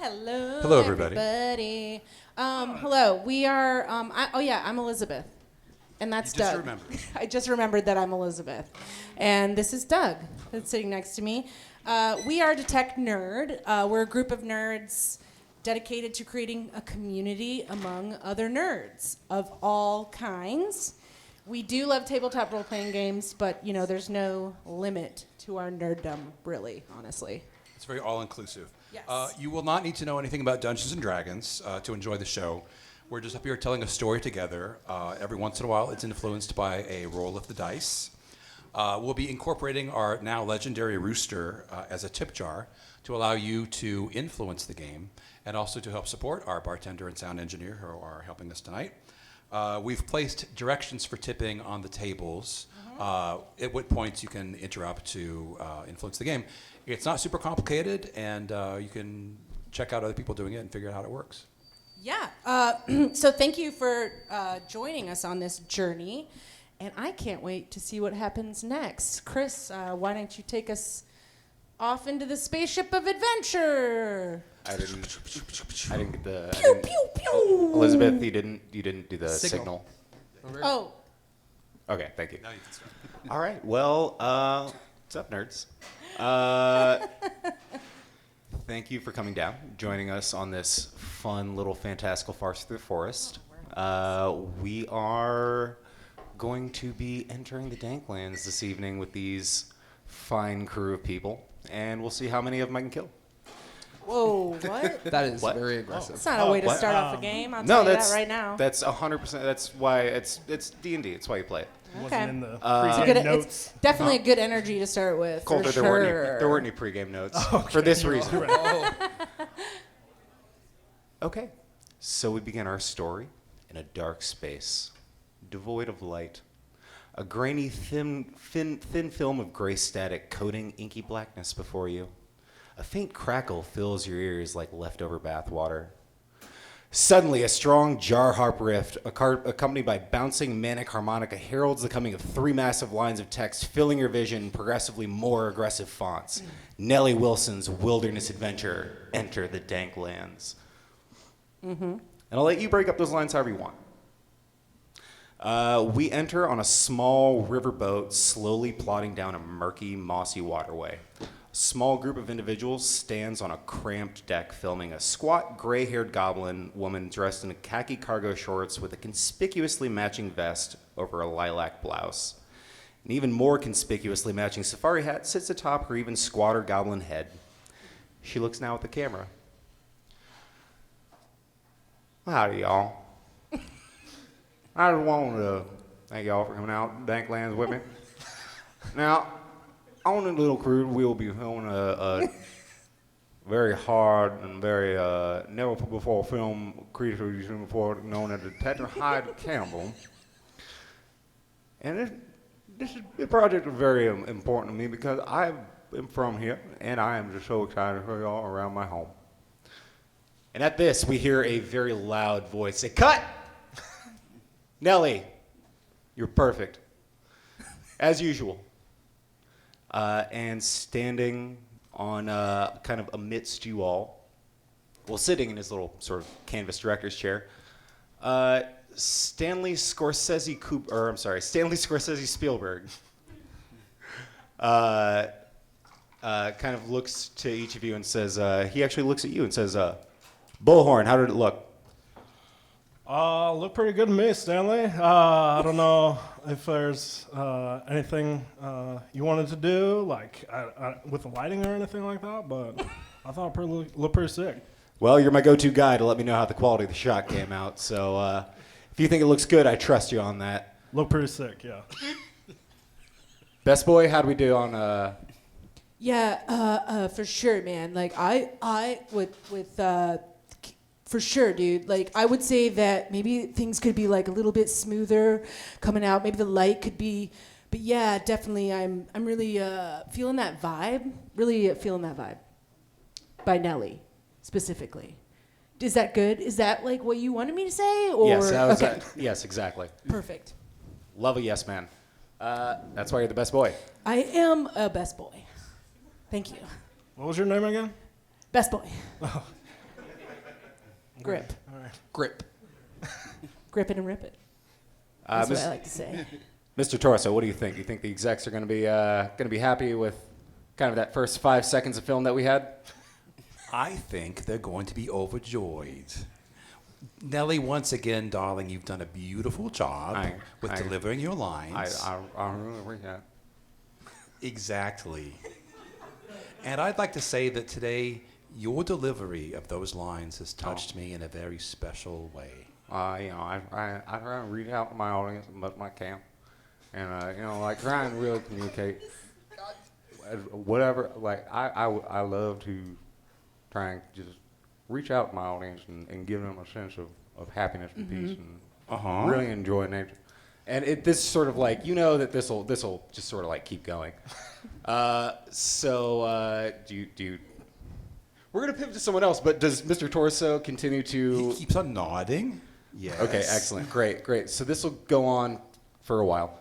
Hello. Hello, everybody. Hello. We are. I'm Elizabeth, and that's You just Doug. remembered. I just remembered that I'm Elizabeth, and this is Doug that's sitting next to me. We are Detect Nerd. We're a group of nerds dedicated to creating a community among other nerds of all kinds. We do love tabletop role-playing games, but there's no limit to our nerddom, really, honestly. It's very all-inclusive. Yes. You will not need to know anything about Dungeons & Dragons to enjoy the show. We're just up here telling a story together. Every once in a while, it's influenced by a roll of the dice. We'll be incorporating our now legendary rooster as a tip jar to allow you to influence the game and also to help support our bartender and sound engineer who are helping us tonight. We've placed directions for tipping on the tables, at what points you can interrupt to influence the game. It's not super complicated, and you can check out other people doing it and figure out how it works. Yeah. So thank you for joining us on this journey, and I can't wait to see what happens next. Chris, why don't you take us off into the spaceship of adventure? I didn't get the. Pew pew pew. Elizabeth, you didn't do the signal. Oh. Okay, thank you. Now you can start. All right. Well, what's up, nerds? Thank you for coming down, joining us on this fun little fantastical farce through the forest. We are going to be entering the Danklands this evening with these fine crew of people, and we'll see how many of them I can kill. Whoa, what? That is What? very aggressive. That's not a way to what? start off a game. I'll tell you that right now. That's 100%. That's why it's D&D. It's why you play it. Okay. Wasn't in the It's, pregame notes. it's definitely a good energy to start with. Colter, for there sure. weren't any pregame notes for this reason. Okay, so we begin our story in a dark space, devoid of light. A grainy, thin film of gray static coating inky blackness before you. A faint crackle fills your ears like leftover bathwater. Suddenly, a strong jar harp riff, accompanied by bouncing manic harmonica, heralds the coming of three massive lines of text, filling your vision in progressively more aggressive fonts. Nelly Wilson's Wilderness Adventure, Enter the Danklands. And I'll let you break up those lines however you want. We enter on a small riverboat slowly plodding down a murky, mossy waterway. A small group of individuals stands on a cramped deck filming a squat, gray-haired goblin woman dressed in khaki cargo shorts with a conspicuously matching vest over a lilac blouse. An even more conspicuously matching safari hat sits atop her even squatter goblin head. She looks now at the camera. Howdy, y'all. I just wanted to thank y'all for coming out to Danklands with me. Now, on the little cruise, we'll be filming a very hard and very never-before film creature you've seen before, known as the Tetra Hydra Cannibalis. And this project is very important to me because I am from here, and I am just so excited for y'all around my home. And at this, we hear a very loud voice say, "Cut! Nelly, you're perfect." As usual. And standing on kind of amidst you all, well, sitting in his little sort of canvas director's chair, Stanley Scorsese Spielberg kind of looks to each of you and says, he actually looks at you and says, "Bullhorn, how did it look?" Look pretty good to me, Stanley. I don't know if there's anything you wanted to do, like with the lighting or anything like that, but I thought it looked pretty sick. Well, you're my go-to guy to let me know how the quality of the shot came out, so if you think it looks good, I trust you on that. Looked pretty sick, yeah. Best boy, how'd we do on... Yeah, for sure, man. Like I with for sure, dude. Like I would say that maybe things could be like a little bit smoother coming out. Maybe the light could be, but yeah, definitely. I'm really feeling that vibe. Really feeling that vibe. By Nelly, specifically. Is that good? Is that like what you wanted me to say? Or Yes, okay. Yes, exactly. Perfect. Love a yes man. That's why you're the best boy. I am a best boy. Thank you. What was your name again? Best boy. Grip. All right. Grip. Grip it and rip it. That's what Mis- I like to say. Mr. Torso, what do you think? You think the execs are going to be happy with kind of that first 5 seconds of film that we had? I think they're going to be overjoyed. Nelly, once again, darling, you've done a beautiful job with delivering your lines. I really agree with that. Exactly. And I'd like to say that today, your delivery of those lines has touched me in a very special way. I try to read out to my audience as much as I can, and like try and really communicate whatever. Like I love to try and just reach out to my audience and give them a sense of happiness and peace and really enjoy nature. And this sort of like that this will just sort of like keep going. So do you? We're gonna pivot to someone else, but does Mr. Torso continue to? He keeps on nodding. Yes. Okay, excellent, great. So this will go on for a while.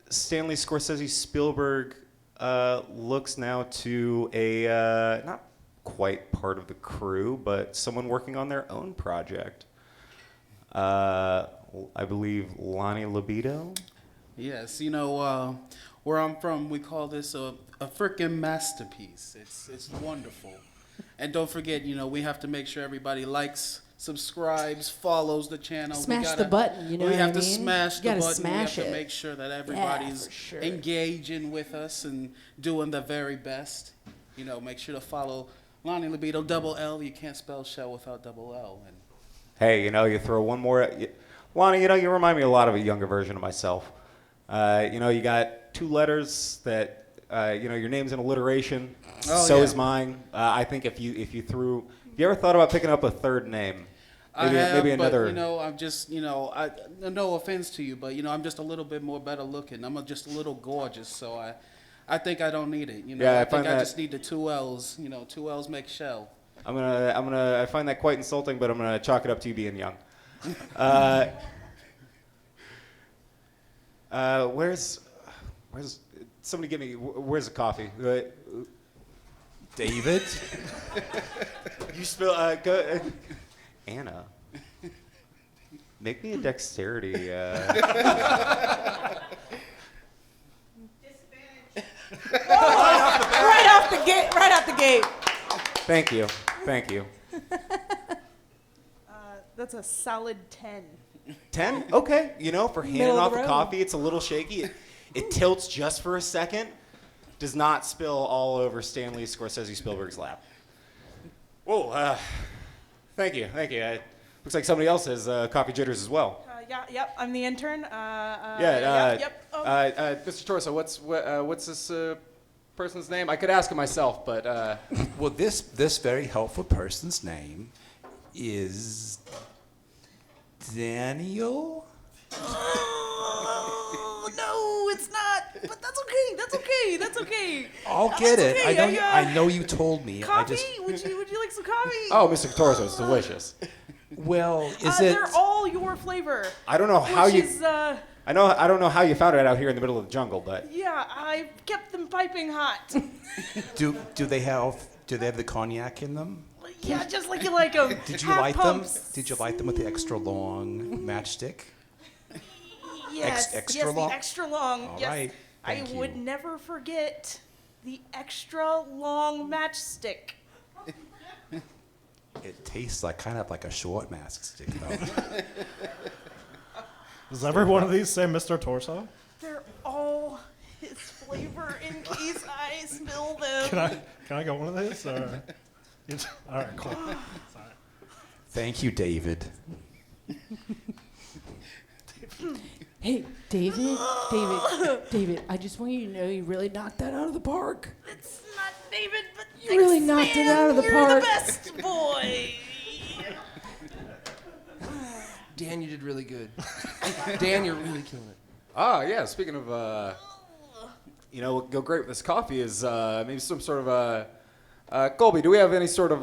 Stanley Scorsese Spielberg looks now to a not quite part of the crew, but someone working on their own project. I believe Lonnie Libido. Yes, where I'm from, we call this a frickin' masterpiece. It's wonderful. And don't forget, we have to make sure everybody likes, subscribes, follows the channel. Smash the button, We have to smash the button. We have to it. make sure that everybody's for sure. engaging with us and doing the very best. Make sure to follow Lonnie Libido, double L. You can't spell shell without double L. And Hey, you throw one more. Lonnie, you remind me a lot of a younger version of myself. You got 2 letters that, your name's in alliteration. Oh, so yeah. is mine. I think if you ever thought about picking up a third name? Maybe another. But, I'm just, no offense to you, but, I'm just a little bit more better looking. I'm just a little gorgeous, so I think I don't need it. Yeah, I think I just need the 2 L's. 2 L's make shell. I find that quite insulting, but I'm gonna chalk it up to you being young. Where's somebody give me? Where's the coffee? David? You spill. Go, Anna. Make me a dexterity. Right off the gate. Thank you. That's a solid 10. 10? Okay. For handing Middle of off the a road. coffee, it's a little shaky. It tilts just for a second. Does not spill all over Stanley Scorsese Spielberg's lap. Whoa. Thank you. Looks like somebody else has coffee jitters as well. Yep, I'm the intern. Yep. Oh. Mr. Torso, what's this person's name? I could ask him myself, but Well, this very helpful person's name is Daniel? Oh, no, it's not. But that's okay. I'll get it. okay. I know you told me. Coffee? Would you like some coffee? oh, Mr. Torso, it's delicious. Well, is it? They're all your flavor. I don't know how which you. Is, I don't know how you found it out here in the middle of the jungle, but yeah, I kept them piping hot. Do they have the cognac in them? Yeah, just like you like them. Did you Half light pumps. them? Did you light them with the extra long matchstick? Yes, extra yes, long? the extra long. All yes. right, I thank would you. never forget the extra long matchstick. It tastes kind of like a short mask stick, though. Does every one of these say Mr. Torso? They're all his flavor in case I spill them. Can I get one of these? Or? All right, cool. Sorry. Thank you, David. Hey, David, I just want you to know you really knocked that out of the park. It's not David, but You really knocked it out of the you're park. the best boy. Dan, you did really good. Dan, you're really killing it. Ah, yeah. Speaking of, what go great with this coffee is maybe some sort of Colby. Do we have any sort of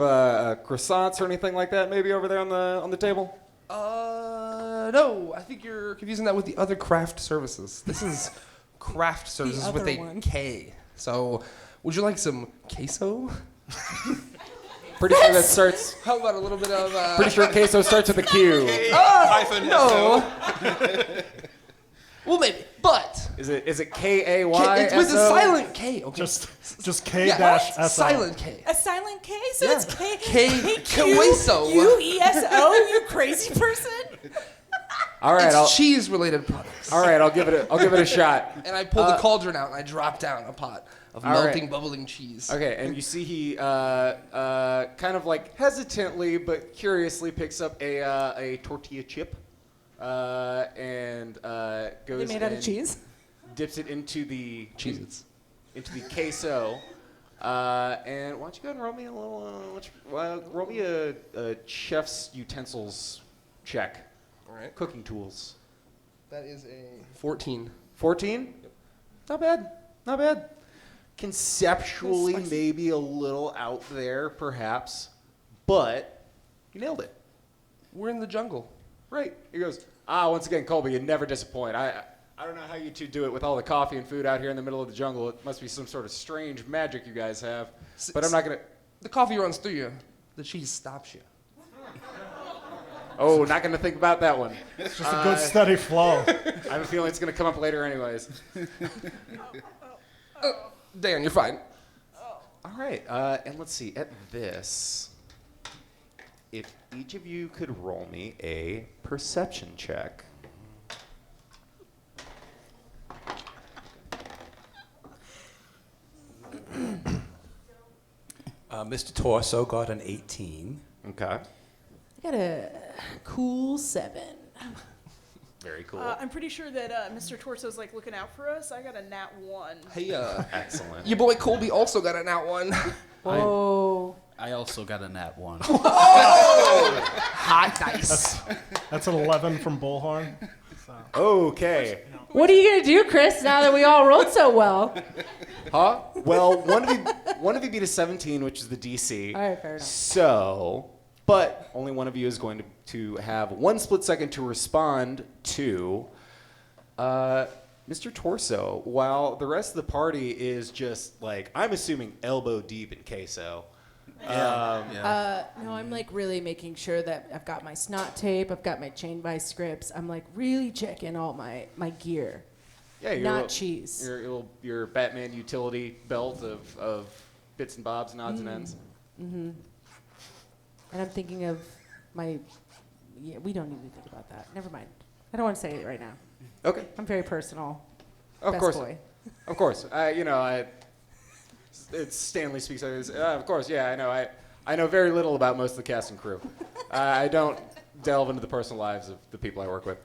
croissants or anything like that? Maybe over there on the table. No, I think you're confusing that with the other craft services. This is craft services with other a one. K. So, would you like some queso? Pretty sure that starts. How about a little bit of? Pretty sure queso starts with a Q. Hyphen No. Well, maybe, but Is it K-A-Y? it's with a silent K. Okay. Just K yeah, dash S O. silent K. A silent K, so Yeah. it's K. Queso. Q-U-E-S-O, you crazy person. All right, It's cheese-related products. I'll give it a shot. And I pull the cauldron out and I drop down a pot of All right. melting, bubbling cheese. Okay, and you see he kind of like hesitantly but curiously picks up a tortilla chip and goes They made out of and cheese. dips it into the Cheez-Its. into the queso. And why don't you go and roll me a little roll me a chef's utensils check. All right. Cooking tools. That is a 14. 14? Not bad. Not bad. Conceptually, maybe a little out there, perhaps, but you nailed it. We're in the jungle. Right. He goes, once again, Colby, you never disappoint. I don't know how you two do it with all the coffee and food out here in the middle of the jungle. It must be some sort of strange magic you guys have. But I'm not going to... The coffee runs through you. The cheese stops you. Oh, not going to think about that one. It's just a good steady flow. I have a feeling it's going to come up later anyways. Dan, you're fine. All right, and let's see. At this, if each of you could roll me a perception check. Mr. Torso got an 18. Okay. I got a cool 7. Very cool. I'm pretty sure that Mr. Torso's like looking out for us. I got a nat 1. Hey, Excellent. your boy Colby also got an out one. Whoa. I also got a nat 1. Hot dice. That's an 11 from Bullhorn. Okay. What are you going to do, Chris, now that we all rolled so well? Huh? Well, one of you beat a 17, which is the DC. All right, fair enough. So, but only one of you is going to have 1 split second to respond to Mr. Torso, while the rest of the party is just like, I'm assuming elbow deep in queso. No, I'm like really making sure that I've got my snot tape, I've got my chain vice scripts. I'm like really checking all my gear. Yeah, your Not little- cheese. Your Batman utility belt of bits and bobs and odds and ends. And I'm thinking of my. Yeah, we don't need to think about that. Never mind. I don't want to say it right now. Okay. I'm very personal. Of Best course. boy. Of course. It's Stanley speaks. Of course, yeah, I know. I know very little about most of the cast and crew. I don't delve into the personal lives of the people I work with.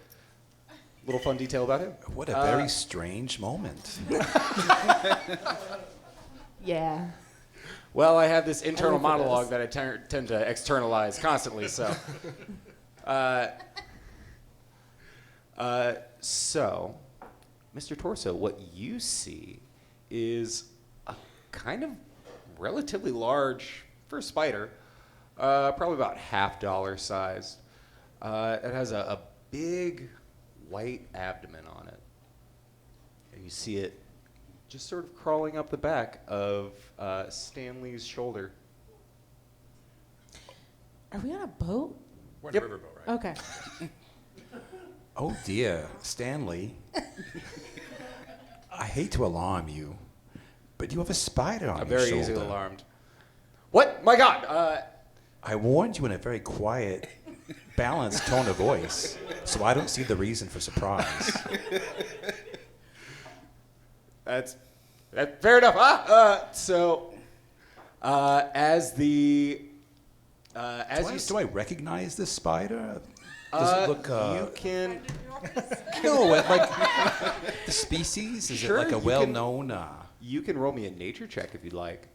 Little fun detail about him. What a very strange moment. Yeah. Well, I have this internal live for monologue this. that I tend to externalize constantly. So, so, Mr. Torso, what you see is a kind of relatively large, for a spider, probably about $half sized. It has a big white abdomen on it. And you see it just sort of crawling up the back of Stanley's shoulder. Are we on a boat? We're in Yep. a riverboat, right? Okay. Oh dear, Stanley. I hate to alarm you, but you have a spider on I'm your very shoulder. easily alarmed. What? My God! I warned you in a very quiet, balanced tone of voice, so I don't see the reason for surprise. That's fair enough. As the Do I recognize this spider? Does it look? you can No, like the species. Is Sure, it like a you can- well-known? you can roll me a nature check if you'd like.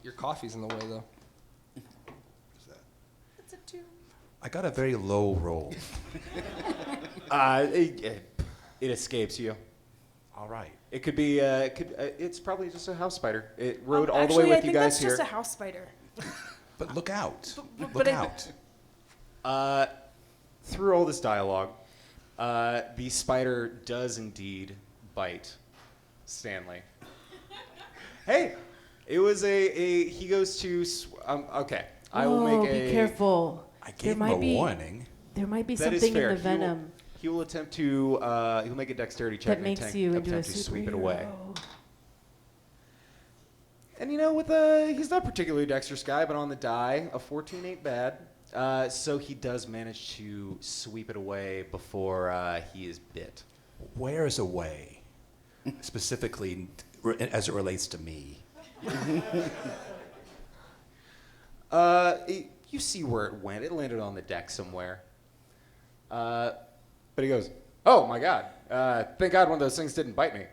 Your coffee's in the way, though. It's a 2. I got a very low roll. It escapes you. All right. It could be. It's probably just a house spider. It rode all Actually, the way I with you think guys that's here. just a house spider. But look out! but Look I- out! Through all this dialogue, the spider does indeed bite Stanley. Hey, It was he goes to, okay. I will Oh, make a. be careful. I There gave him might a be- warning. There might be That is something fair. in the venom He will attempt to, he'll make a dexterity check that and makes you into a attempt to sweep it superhero. away. And he's not a particularly dexterous guy, but on the die, a 14 ain't bad. So he does manage to sweep it away before he is bit. Where is away? Specifically, as it relates to me. You see where it went. It landed on the deck somewhere. But he goes, "Oh my God! Thank God one of those things didn't bite me."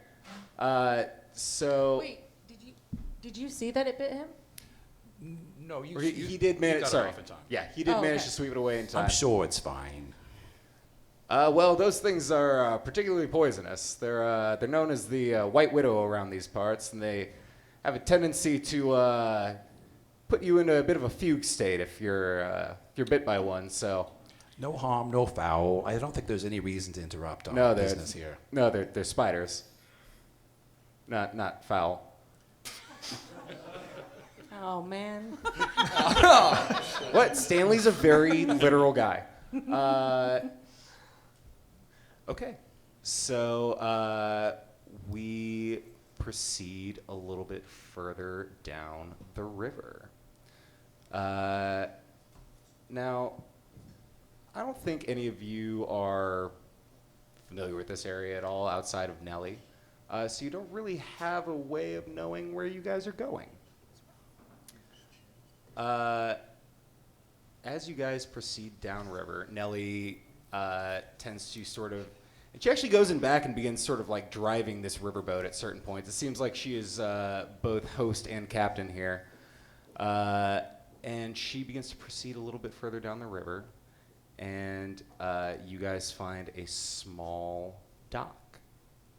So Wait, did you see that it bit him? No, you. or he did manage. got it Sorry, off in time. yeah, he did Oh, manage okay. to sweep it away in time. I'm sure it's fine. Well, those things are particularly poisonous. They're known as the White Widow around these parts, and they have a tendency to put you into a bit of a fugue state if you're bit by one. So No harm, no foul. I don't think there's any reason to interrupt our no, business here. No, they're spiders. Not foul. Oh man. What? Stanley's a very literal guy. Okay, so we proceed a little bit further down the river. Now, I don't think any of you are familiar with this area at all outside of Nelly, so you don't really have a way of knowing where you guys are going. As you guys proceed downriver, Nelly tends to sort of, and she actually goes in back and begins sort of like driving this riverboat at certain points. It seems like she is both host and captain here. And she begins to proceed a little bit further down the river, and you guys find a small dock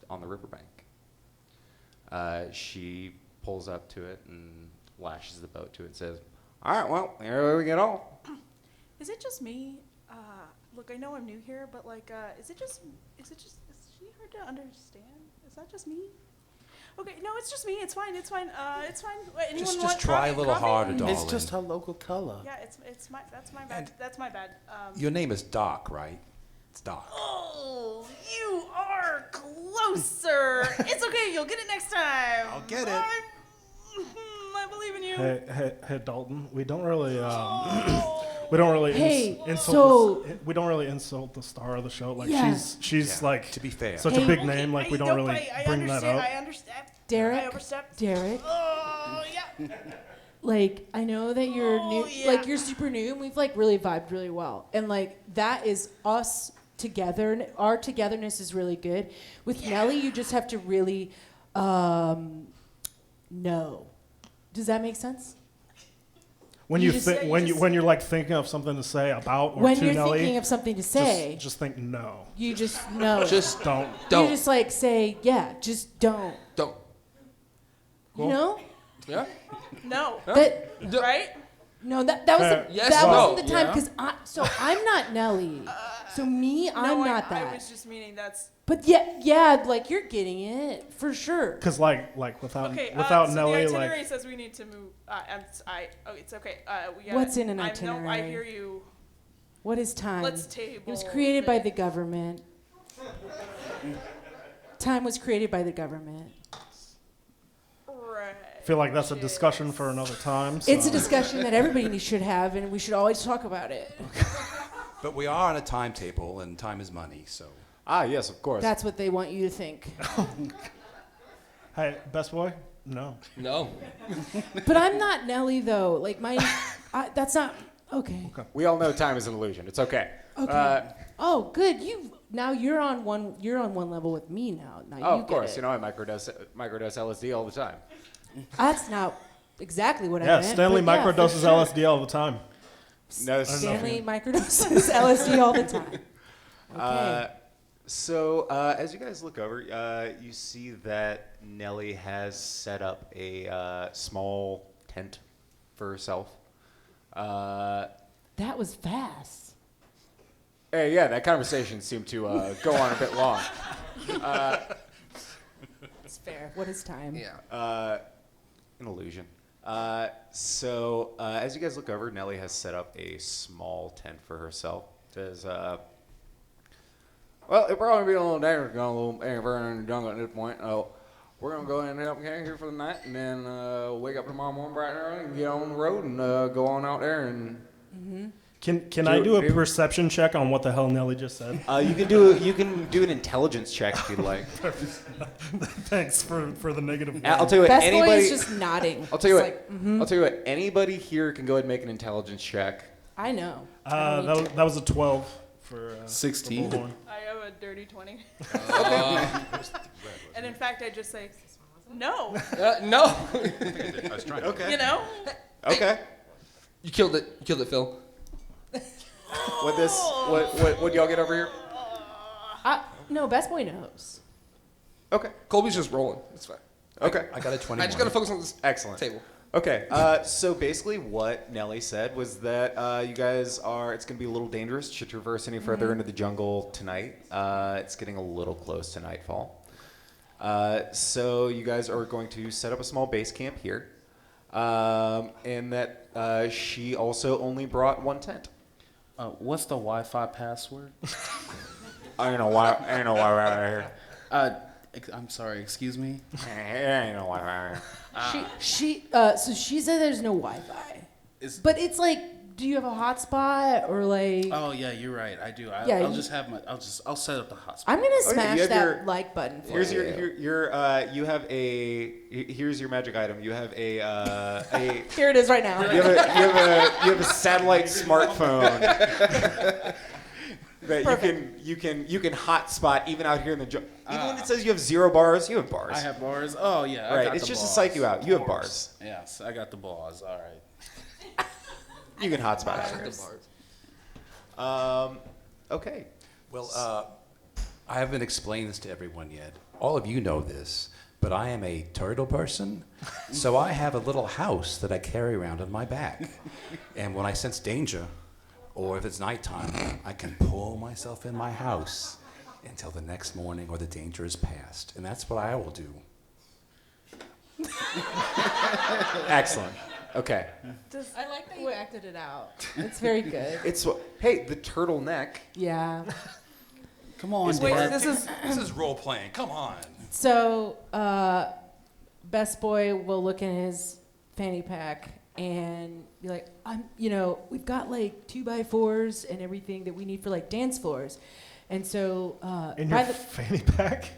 on the riverbank. She pulls up to it and lashes the boat to it and says, "All right, well, here we get off." Is it just me? Look, I know I'm new here, but like, is she hard to understand? Is that just me? Okay, no, it's just me. It's fine. It's fine. It's fine. Anyone Just want try a little coffee? harder, darling. It's just her local color. Yeah, that's my bad. And- That's my bad. Your name is Doc, right? It's Doc. Oh, you are closer. It's okay. You'll get it next time. I'll get it. I believe in you. Hey, Dalton. We don't really we don't really Hey, insult we don't really insult the star of the show. Like Yeah. she's Yeah, like to be fair. such Hey. a big name. Like we don't really I bring that understand. up. I understand. Derek? I overstepped. Derek, Oh yeah. like I know that you're Oh, new, yeah. like you're super new, and we've like really vibed really well, and like that is us together. Our togetherness is really good. With Nelly, you just have to really know. Does that make sense? When You you just- thi- yeah, you when just- when you're like thinking of something to say about or When to you're Nelly, thinking of something to say, just think no. you just know. Just Don't. You don't. just like say, yeah, just don't. Don't. You know? Yeah? No. That Right? no, that was Fair. the, Yes, that no. wasn't the time Yeah. because I'm not Nelly. So me, I'm no, not I that. was just meaning that's But yeah, like you're getting it for sure. Cause like without okay. without so Nelly, the itinerary like says we need to move. Oh, it's okay. We gotta, What's in an No, I itinerary? hear you. What is time? Let's table. It was created by it. the government. Time was created by the government. Right. I feel like that's a discussion for another time. So. It's a discussion that everybody should have, and we should always talk about it. But we are on a timetable, and time is money, so. Ah, yes, of course. That's what they want you to think. Hey, best boy? No. No. But I'm not Nelly though. Like that's not okay. We all know time is an illusion. It's okay. Okay. Oh, good. You're on one level with me now. Now Oh, you of get course. it. You know, I microdose LSD all the time. That's not exactly what I Yeah, meant. Stanley but yeah, for microdoses sure. LSD all the time. No, this is Stanley microdoses LSD all the time. Okay. So as you guys look over, you see that Nelly has set up a small tent for herself. That was fast. Hey, yeah, that conversation seemed to go on a bit long. It's fair. What is time? Yeah. an illusion. So as you guys look over, Nelly has set up a small tent for herself. Says, well, it'll probably be a little dangerous going a little further in the jungle at this point. We're going to go ahead and head up here for the night, and then wake up tomorrow morning bright and early and get on the road and go on out there and... Mm-hmm. Can I do a perception check on what the hell Nelly just said? You can do an intelligence check if you'd like. Thanks for the negative. I'll tell you what. Best Anybody, boy is just nodding. I'll tell you It's what. like, mhm. I'll tell you what. Anybody here can go ahead and make an intelligence check. I know. That was a 12 for 16. for Bullhorn. I have a dirty 20. And in fact, I just say, no. No. I was trying. Okay. You know? Okay. You killed it. You killed it, Phil. What y'all get over here? No, best boy knows. Okay. Colby's just rolling. It's fine. Okay. I got a 21. I just gotta focus on this Excellent. table. Okay. So basically, what Nelly said was that you guys are. It's going to be a little dangerous to traverse any further into the jungle tonight. It's getting a little close to nightfall. So you guys are going to set up a small base camp here, and that she also only brought one tent. What's the Wi-Fi password? I don't know why. We're out here. I'm sorry. Excuse me. I don't know why we're out here. So she said there's no Wi-Fi, but it's like, do you have a hotspot or like? Oh yeah, you're right. I do. Yeah, I'll just have my. I'll set up the hotspot. I'm gonna smash you have that your- like button for Here's you. you have a here's your magic item. You have a Here it is right now. you have a satellite smartphone that you can hotspot even out here in the jungle. Even when it says you have 0 bars, you have bars. I have bars. Oh yeah. I Right, got it's the just to bars. psych you out. You have bars. Yes, I got the bars. All right. You can hotspot out. Okay. Well, I haven't explained this to everyone yet. All of you know this, but I am a turtle person, so I have a little house that I carry around on my back. And when I sense danger, or if it's nighttime, I can pull myself in my house until the next morning or the danger is past. And that's what I will do. Excellent. Okay. I like that you acted it out. It's very good. It's hey, the turtleneck. Yeah. Come on, Wait, Dad. This is role playing. Come on. So, best boy will look in his fanny pack and be like, we've got like 2x4s and everything that we need for like dance floors. And so, In your fanny pack?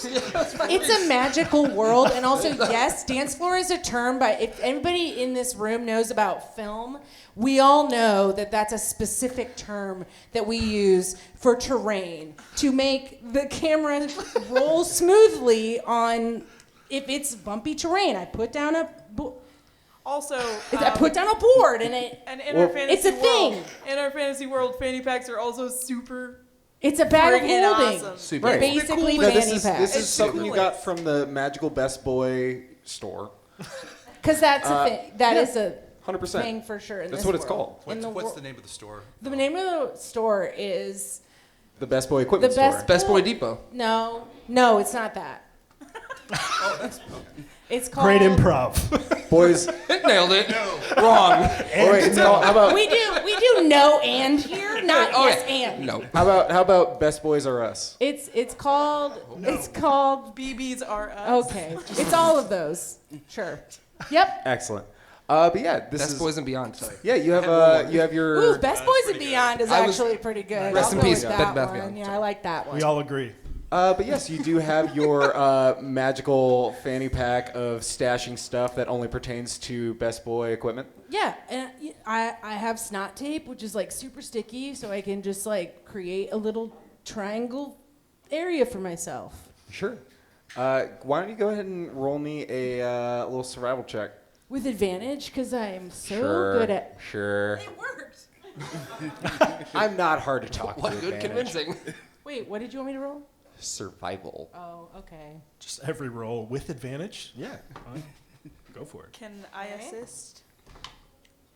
it's a magical world. And also, yes, dance floor is a term, but if anybody in this room knows about film, we all know that that's a specific term that we use for terrain to make the camera roll smoothly on, if it's bumpy terrain. I put down a Also, I put down a board and it. and in our fantasy it's a world, thing. In our fantasy world, fanny packs are also super. It's a bag of friggin' holding. awesome. Super Right. cool. Basically, No, fanny pack. this is It's something you cool. got from the magical Best Boy store. Because that's a thing. That is a 100%. thing for sure. In That's this what it's world. called. In What's the the name of the store? The name of the store is The Best Boy equipment the best. store. Best Boy Depot. No, it's not that. It's called. Great improv. Boys. Nailed it. Wrong. Oh, wait, no, how about We do no and here, not Oh, yes yeah. and. No. how about Best Boys Are Us? It's called. It's called. BBs are us. Okay, it's all of those. Sure. Yep. Excellent. But yeah, this Best is Boys and Beyond. Sorry. yeah. You have your Ooh, Best Boys and Beyond is I was- actually pretty good. Rest I'll in go peace, with Bed that Bath one. Beyond. Yeah, I like that one. We all agree. But yes, you do have your magical fanny pack of stashing stuff that only pertains to Best Boy equipment. Yeah, and I have snot tape, which is like super sticky, so I can just like create a little triangle area for myself. Sure. Why don't you go ahead and roll me a little survival check? With advantage, because I am so Sure. good at. Sure. It worked. I'm not hard to talk What to. good advantage. convincing. Wait, what did you want me to roll? Survival. Oh, okay. Just every roll with advantage? Yeah. Fine. Go for it. Can I assist?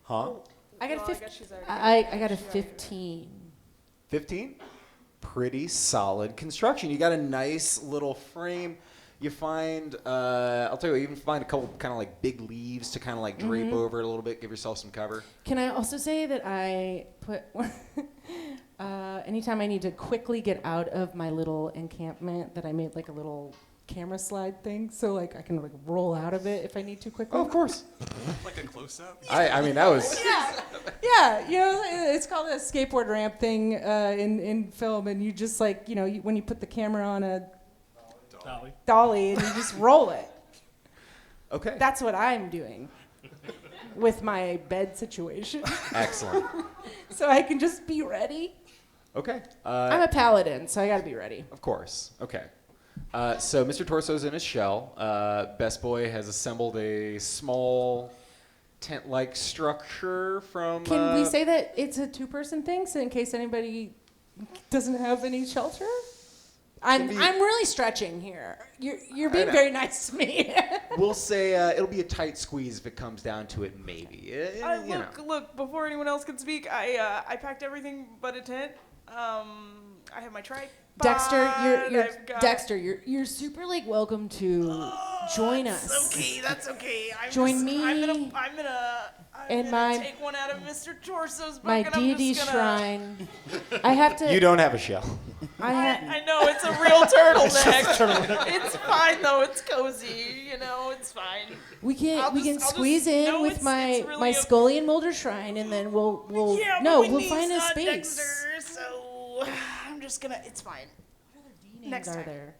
Huh? I got a Well, I 15. guess she's already I got a 15. 15? Pretty solid construction. You got a nice little frame. You find, I'll tell you what, you even find a couple kind of like big leaves to kind of like drape over it a little bit, give yourself some cover. Can I also say that I put anytime I need to quickly get out of my little encampment, that I made like a little camera slide thing, so like I can like roll out of it if I need to quickly. Oh, of course. Like a close-up? I mean, that was... Yeah, you know, it's called a skateboard ramp thing in film, and you just like, you know, when you put the camera on a dolly and you just roll it. Okay. That's what I'm doing with my bed situation. Excellent. So I can just be ready. Okay. I'm a paladin, so I gotta be ready. Of course. Okay. So Mr. Torso's in his shell. Best Boy has assembled a small tent-like structure from... Can we say that it's a two-person thing, so in case anybody doesn't have any shelter? I'm really stretching here. You're being very nice to me. We'll say it'll be a tight squeeze if it comes down to it, maybe. Look, before anyone else can speak, I packed everything but a tent. I have my trike. Dexter, you're super like welcome to join us. That's okay. Join me. I'm gonna in take one out of Mr. Torso's book, my and deity I'm just gonna... shrine. I have to. You don't have a shell. I know, it's a real turtleneck. It's fine though. It's cozy. You know, it's fine. We can squeeze in with my really Scully Mulder shrine, and then we'll we'll find a space. Dexter, so I'm just gonna. It's fine. Next are time. there?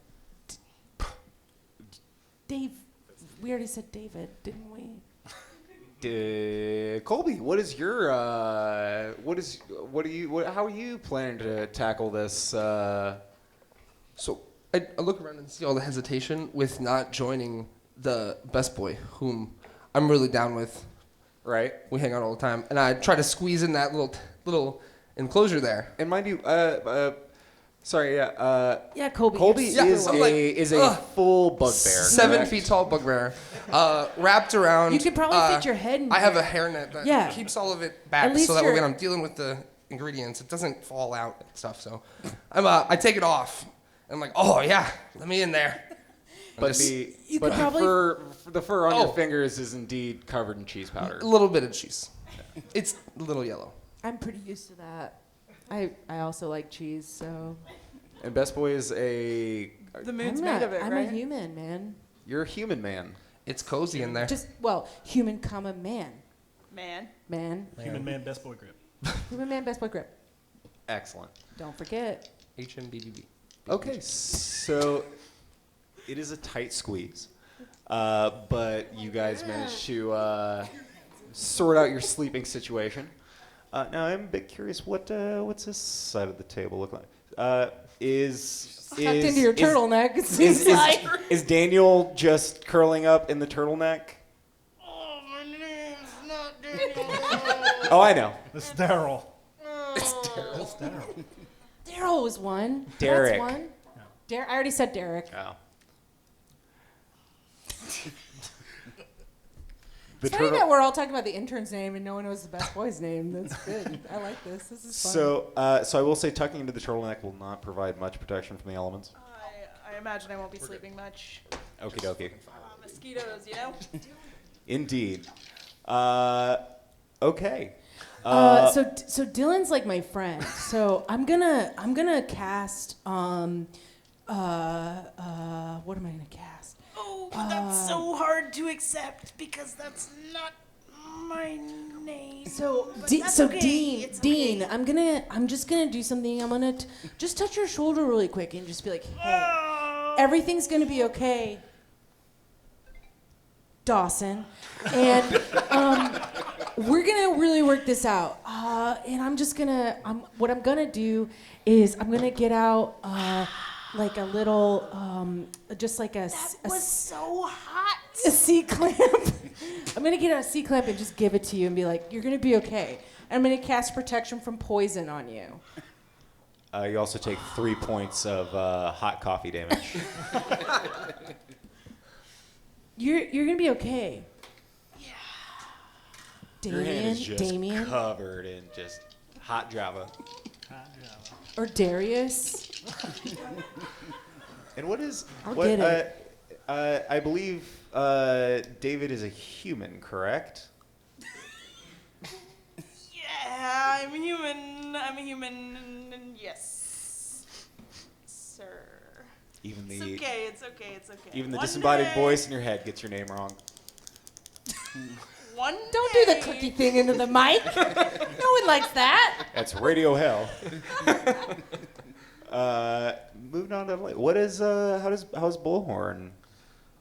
Dave. We already said David, didn't we? Colby, what is your how are you planning to tackle this? So I look around and see all the hesitation with not joining the Best Boy, whom I'm really down with. Right. We hang out all the time, and I try to squeeze in that little enclosure there. And mind you, sorry, yeah. Yeah, Colby. Colby you're is super is a full bugbear. 7 correct? feet tall bugbear, wrapped around. You could probably fit your head in I have a there. hairnet that Yeah. keeps all of it back, At least so that way you're- when I'm dealing with the ingredients, it doesn't fall out and stuff. So I take it off. I'm like, oh yeah, let me in there. But You the could probably- the fur on Oh. your fingers is indeed covered in cheese powder. A little bit of cheese. It's a little yellow. I'm pretty used to that. I also like cheese, so And Best Boy is The moon's I'm made of it, I'm right? a human, man. you're a human man. It's cozy in there. Just human, man. Man. Human man, best boy grip. Human man, best boy grip. Excellent. Don't forget. HMBBB. Okay, so it is a tight squeeze, but you guys managed to sort out your sleeping situation. Now I'm a bit curious. What's this side of the table look like? Tucked into your turtleneck. It seems Is, like. is Daniel just curling up in the turtleneck? Oh, my name's not Daniel. Oh, I know. It's Daryl. Daryl was one. Derek. That's one. I already said Derek. Oh. It's funny that we're all talking about the intern's name and no one knows the best boy's name. That's good. I like this. This is fun. So I will say tucking into the turtleneck will not provide much protection from the elements. I imagine I won't be sleeping much. Okie dokie. Mosquitoes, you know? Indeed. Okay. So Dylan's like my friend. So I'm gonna cast what am I gonna cast? Oh, but that's so hard to accept because that's not my name. So But Dean, that's okay. It's Dean, okay. I'm just gonna do something. I'm gonna just touch your shoulder really quick and just be like, hey, everything's gonna be okay, Dawson, and we're gonna really work this out. And what I'm gonna do is I'm gonna get out like a little, just like a so hot. a C-clamp. I'm gonna get a C-clamp and just give it to you and be like, you're gonna be okay. And I'm gonna cast protection from poison on you. You also take 3 points of hot coffee damage. You're gonna be okay. Yeah. Your hand is just Damien, covered in just hot Java. or Darius. And what is I'll what? get it. I believe David is a human, correct? Yeah, I'm a human. I'm a human. Yes, sir. Even It's the okay. It's okay. It's okay. even the One disembodied day- voice in your head gets your name wrong. One Don't do the day- cookie thing into the mic. No one likes that. That's radio hell. Moving on to what is how's Bullhorn?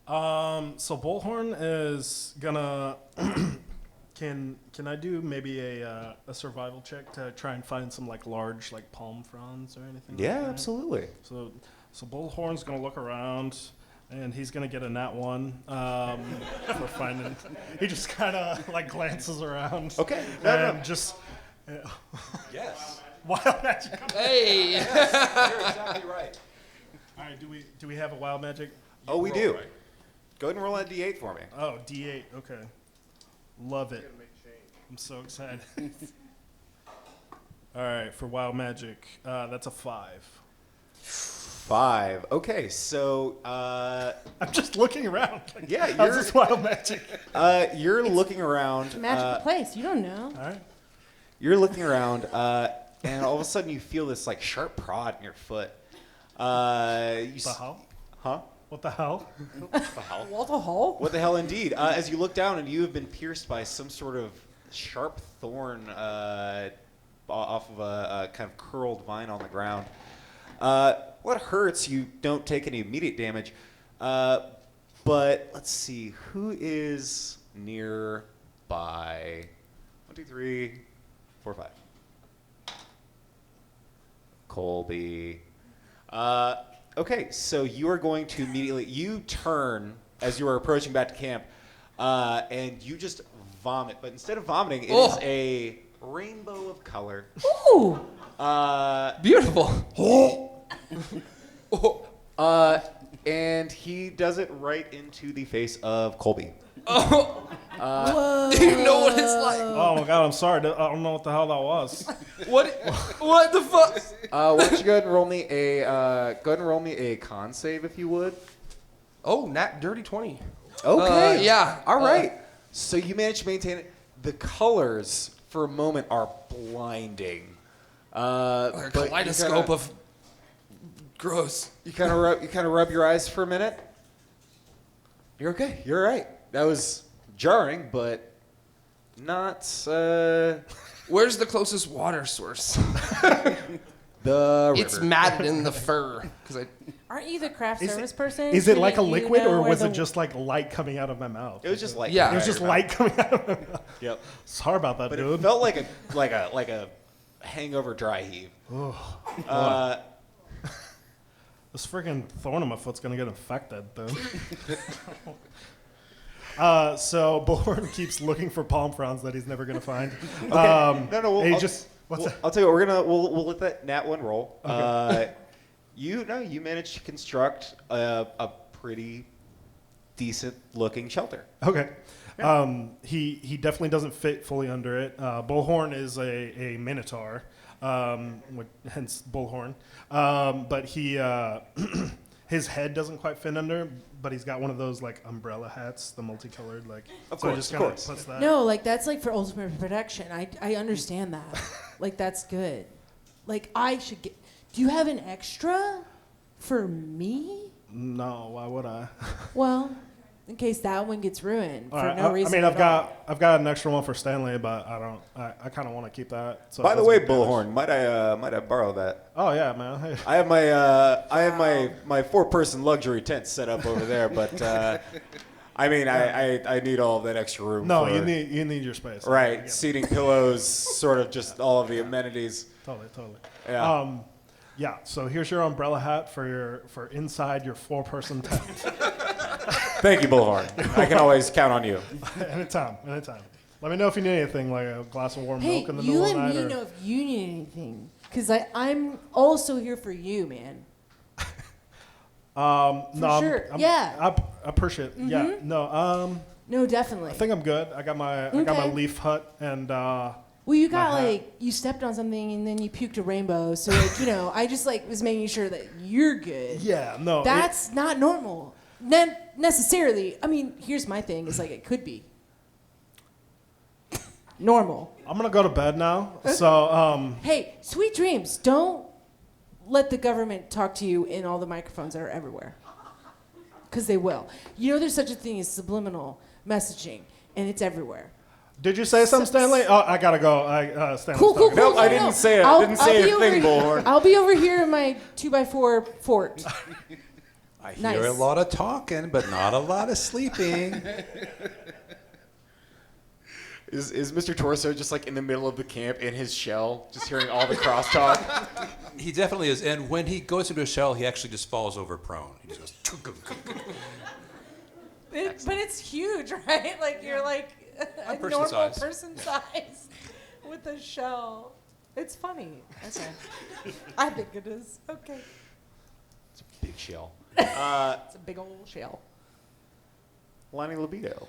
So Bullhorn is gonna. Can I do maybe a survival check to try and find some like large like palm fronds or anything? Yeah, like that? absolutely. So Bullhorn's gonna look around, and he's gonna get a nat 1 for finding. He just kind of like glances around. Okay. And just Yes. wild magic. Hey. You're exactly right. All right. Do we have a wild magic? Oh, we roll, do. right? Go ahead and roll that D8 for me. Oh, D8. Okay. Love it. I'm so excited. All right, for wild magic, that's a 5. 5. Okay, so I'm just looking around. Like, Yeah, how's you're- this wild magic? you're looking around. It's a magical place. You don't know. All right. You're looking around, and all of a sudden you feel this like sharp prod in your foot. The hell? Huh? What the hell? What the hell? What the hell, indeed? As you look down, and you have been pierced by some sort of sharp thorn off of a kind of curled vine on the ground. What hurts? You don't take any immediate damage. But let's see, who is nearby? 1, 2, 3, 4, 5. Colby. Okay, so you are going to immediately, you turn as you are approaching back to camp, and you just vomit. But instead of vomiting, it is a rainbow of color. Ooh. Beautiful. And he does it right into the face of Colby. Whoa. You know what it's like. Oh my god, I'm sorry. I don't know what the hell that was. What the fuck? Why don't you go ahead and roll me a con save if you would. Oh, nat dirty 20. Okay. Yeah. All right. So you managed to maintain it. The colors for a moment are blinding. Like a but you kaleidoscope of gross. You kind of rub your eyes for a minute. You're okay. You're all right. That was jarring, but not Where's the closest water source? the river. It's matted in the fur. Because Aren't you the craft Is service it- person? Is it like a Shouldn't you liquid, know or where was the- it just like light coming out of my mouth? It was just like Yeah. It was just light coming out of my mouth. Yep. Sorry about that, But dude. it felt like a hangover dry heave. This freaking thorn in my foot's gonna get infected, dude. So Bullhorn keeps looking for palm fronds that he's never gonna find. No, he I'll, just what's that? I'll tell you what. We'll let that nat 1 roll. You managed to construct a pretty decent looking shelter. Okay. He definitely doesn't fit fully under it. Bullhorn is a minotaur, hence Bullhorn. But he his head doesn't quite fit under, but he's got one of those like umbrella hats, the multicolored like. Of so he course, just of kinda course. puts that. No, like that's like for ultimate protection. I understand that. Like that's good. Like I should get. Do you have an extra for me? No, why would I? Well, in case that one gets ruined for All right, no reason. I mean, at all. I've got an extra one for Stanley, but I don't. I kind of want to keep that. So it By the doesn't way, get damaged. Bullhorn, might I borrow that? Oh yeah, man. Hey. I have my 4-person luxury tent set up over there, but I mean I need all of that extra room. No, for, you need your space. I right get it. seating, pillows, sort of just all of the amenities. Totally. Yeah. Yeah. So here's your umbrella hat for inside your 4-person tent. Thank you, Bullhorn. I can always count on you. anytime. Let me know if you need anything, like a glass of warm Hey, milk in the you middle of the let night. me know if you need anything, cause I'm also here for you, man. No, sure. Yeah. I appreciate it. Yeah. No. No, definitely. I think I'm good. I got my Okay. leaf hut and. Well, you got My hat. like you stepped on something and then you puked a rainbow. So like I just like was making sure that you're good. Yeah. No. That's not normal. necessarily. I mean, here's my thing: is like it could be normal. I'm gonna go to bed now. So Hey, sweet dreams. Don't let the government talk to you in all the microphones that are everywhere, because they will. You know, there's such a thing as subliminal messaging, and it's everywhere. did you say something, Stanley? Oh, I gotta go. Stanley's Cool. talking. Nope, I didn't say it. I didn't say a thing, Bullhorn. I'll be over here in my 2x4 fort. I hear Nice. a lot of talking, but not a lot of sleeping. Is Mr. Torso just like in the middle of the camp in his shell, just hearing all the crosstalk? He definitely is. And when he goes into a shell, he actually just falls over prone. He just goes. But it's huge, right? Like you're like a person normal size. person size with a shell. It's funny. Okay. I think it is. Okay. Big shell. It's a big old shell. Lonnie Libido.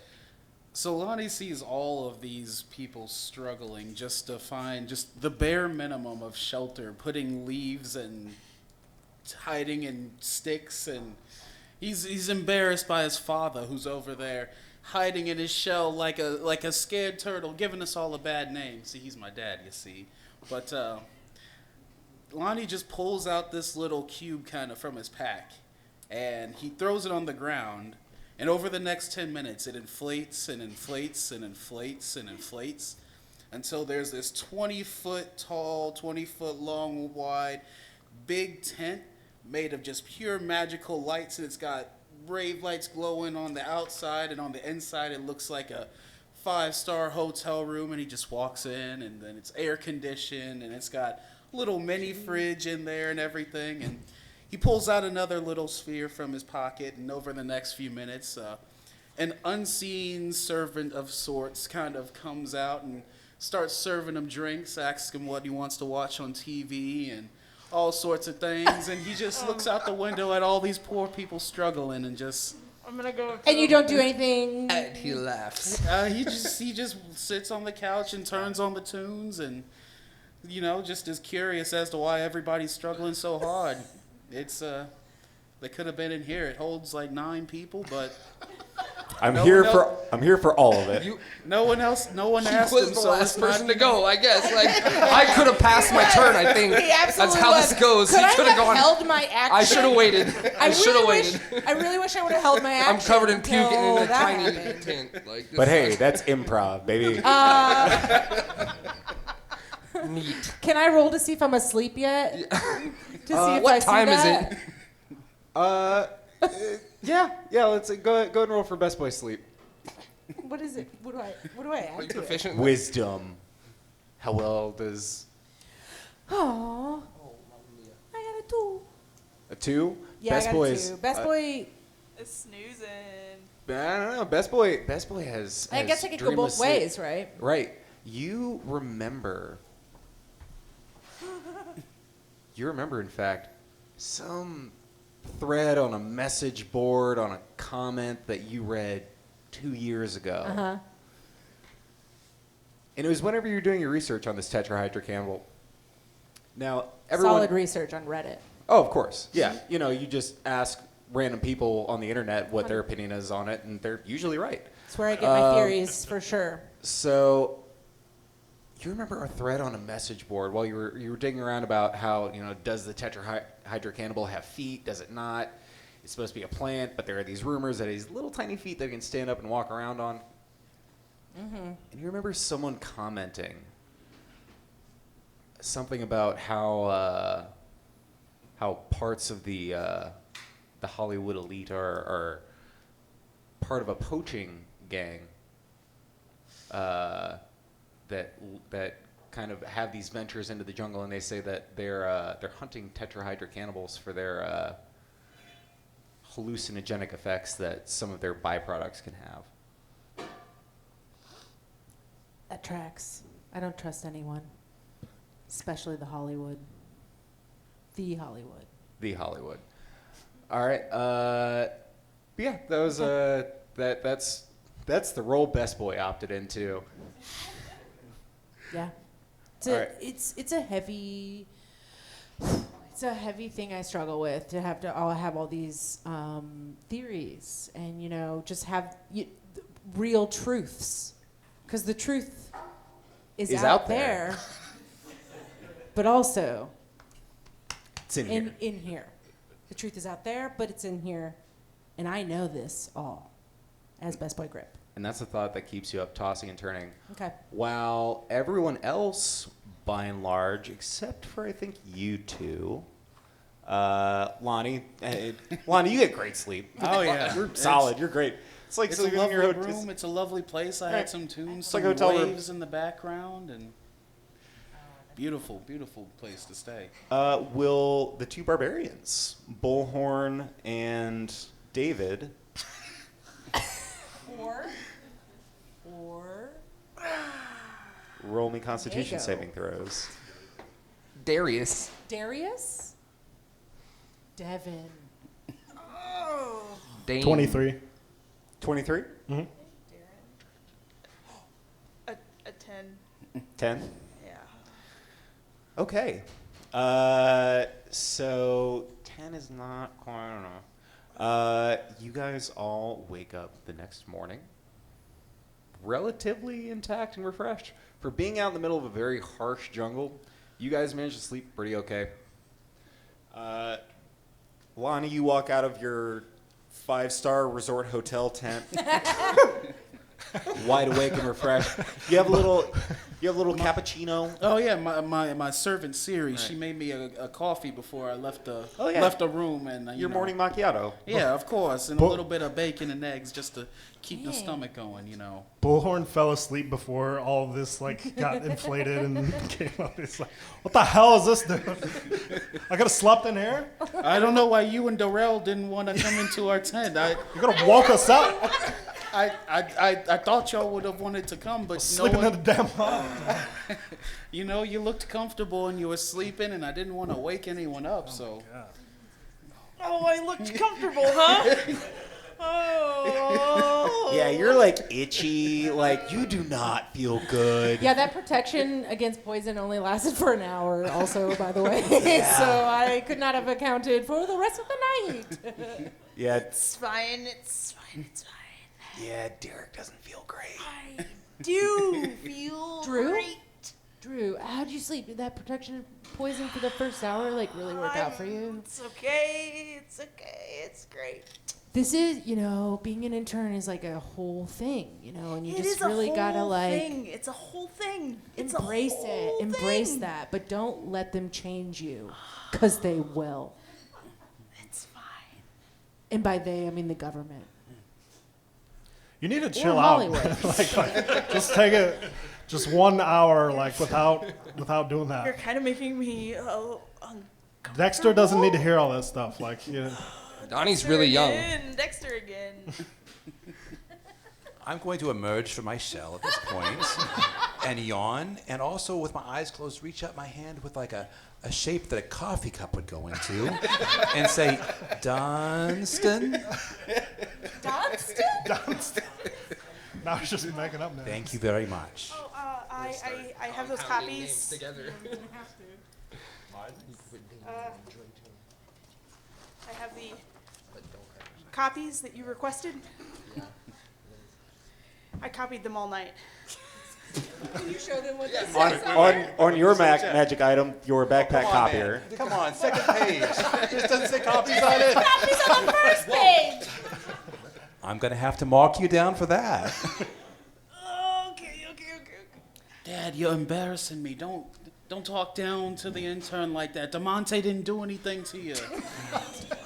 So Lonnie sees all of these people struggling just to find just the bare minimum of shelter, putting leaves and hiding in sticks, and he's embarrassed by his father who's over there hiding in his shell like a scared turtle, giving us all a bad name. See, he's my dad, you see. But Lonnie just pulls out this little cube kind of from his pack, and he throws it on the ground. And over the next 10 minutes, it inflates and inflates and inflates and inflates until there's this 20-foot tall, 20-foot long, wide, big tent made of just pure magical lights. And it's got rave lights glowing on the outside, and on the inside, it looks like a 5-star hotel room. And he just walks in, and then it's air conditioned, and it's got a little mini fridge in there and everything. And he pulls out another little sphere from his pocket, and over the next few minutes, an unseen servant of sorts kind of comes out and starts serving him drinks, asks him what he wants to watch on TV, and all sorts of things. And he just looks out the window at all these poor people struggling, and just I'm gonna go. And you don't do anything. And he laughs. he just sits on the couch and turns on the tunes, and just is curious as to why everybody's struggling so hard. It's they could have been in here. It holds like 9 people, but I'm No here one for all of it. no one He asked was him. the So last it's not person to go, I guess. Like, I could have passed my turn, I think. He absolutely That's how was. this goes. Could He I could have have gone. held my action? I should have waited. I should have really waited. I really wish I would have held my action. I'm covered in puke and in a until tiny that happened. tent. Like, this But hey, sucks. that's improv, baby. Neat. Can I roll to see if I'm asleep yet? To see if What I see time is that? it? Yeah. Let's go and roll for best boy sleep. What is it? What do I Are add you to it? proficient? Wisdom. How well does Aw. I got a 2. a 2? Yeah, Best I got boys. a 2. Best boy. It's snoozing. I don't know. Best boy has. I guess I could go dreamless both sleep. ways, right? Right. You remember, in fact, some thread on a message board on a comment that you read 2 years ago. Uh-huh. And it was whenever you were doing your research on this Tetra Hydra Cannibal. Now, everyone. Solid research on Reddit. Oh, of course. Yeah. You just ask random people on the internet what their opinion is on it, and they're usually right. That's where I get my theories, for sure. So, you remember a thread on a message board while you were digging around about how, does the Tetra Hydra Cannibal have feet? Does it not? It's supposed to be a plant, but there are these rumors that it has little tiny feet that it can stand up and walk around on. Mm-hmm. And you remember someone commenting something about how parts of the Hollywood elite are part of a poaching gang that kind of have these ventures into the jungle, and they say that they're hunting Tetra Hydra cannibals for their hallucinogenic effects that some of their byproducts can have. That tracks. I don't trust anyone, especially the Hollywood. The Hollywood. The Hollywood. All right. Yeah, that was that's the role Best Boy opted into. Yeah. All right. It's a heavy. It's a heavy thing I struggle with to have all these theories and just have real truths, because the truth is out there, but also It's in here. here. The truth is out there, but it's in here, and I know this all as Best Boy Grip. And that's the thought that keeps you up tossing and turning. Okay. While everyone else, by and large, except for I think you two, Lonnie, you get great sleep. Oh yeah, You're solid. You're great. It's like It's a sleeping in lovely your room. It's a lovely place. I had some tunes, It's some like a hotel room. waves in the background, and beautiful, beautiful place to stay. Will the two barbarians, Bullhorn and David, Or roll me Constitution Diego. saving throws? Darius. Darius? Devin. Dane. 23. 23? Mm-hmm. A 10. 10? Yeah. Okay. So 10 is not quite, I don't know. You guys all wake up the next morning relatively intact and refreshed. For being out in the middle of a very harsh jungle, you guys managed to sleep pretty okay. Lonnie, you walk out of your 5-star resort hotel tent, wide awake and refreshed. You have a little cappuccino. Oh yeah, my servant Siri, she made me a coffee before I left the left the room, and Your morning macchiato. Yeah, of course, and a little bit of bacon and eggs just to keep the stomach going, Bullhorn fell asleep before all of this got inflated and came up. He's like, "What the hell is this, dude? I could have slept in here. I don't know why you and Darrell didn't want to come into our tent. You could have woke us up. I thought y'all would have wanted to come, but no Sleeping in one, the damn hut. you looked comfortable and you were sleeping, and I didn't want to wake anyone up, so. Oh, I looked comfortable, huh? Oh. Yeah, you're itchy. You do not feel good. Yeah, that protection against poison only lasted for an hour, also, by the way. So I could not have accounted for the rest of the night. Yeah, It's fine. It's fine. It's fine. yeah, Derek doesn't feel great. I do feel Drew? great. Drew, how'd you sleep? Did that protection poison for the first hour really work out for you? It's okay. It's okay. It's great. This is, being an intern is like a whole thing, and you It just is a really gotta whole thing. It's a whole thing. It's embrace a it, whole embrace thing. that, but don't let them change you, because they will. It's fine. And by they, I mean the government. You need to chill Or out. Hollywood. Just take it, just 1 hour, without doing You're that. kind of making me uncomfortable. Dexter doesn't need to hear all that stuff. Donnie's really young. Dexter again. I'm going to emerge from my shell at this point and yawn, and also with my eyes closed, reach out my hand with a shape that a coffee cup would go into, and say, Dunstan. Dunstan? Now it's just making up names. Thank you very much. Oh, I have those copies. Together. I have the copies that you requested. I copied them all night. Can you show them what this is? On your magic item, your backpack Come on, copier. man. Come on, second page. This doesn't say copies on it. Copies on the first page! I'm going to have to mark you down for that. Okay. Dad, you're embarrassing me. Don't talk down to the intern like that. DeMonte didn't do anything to you.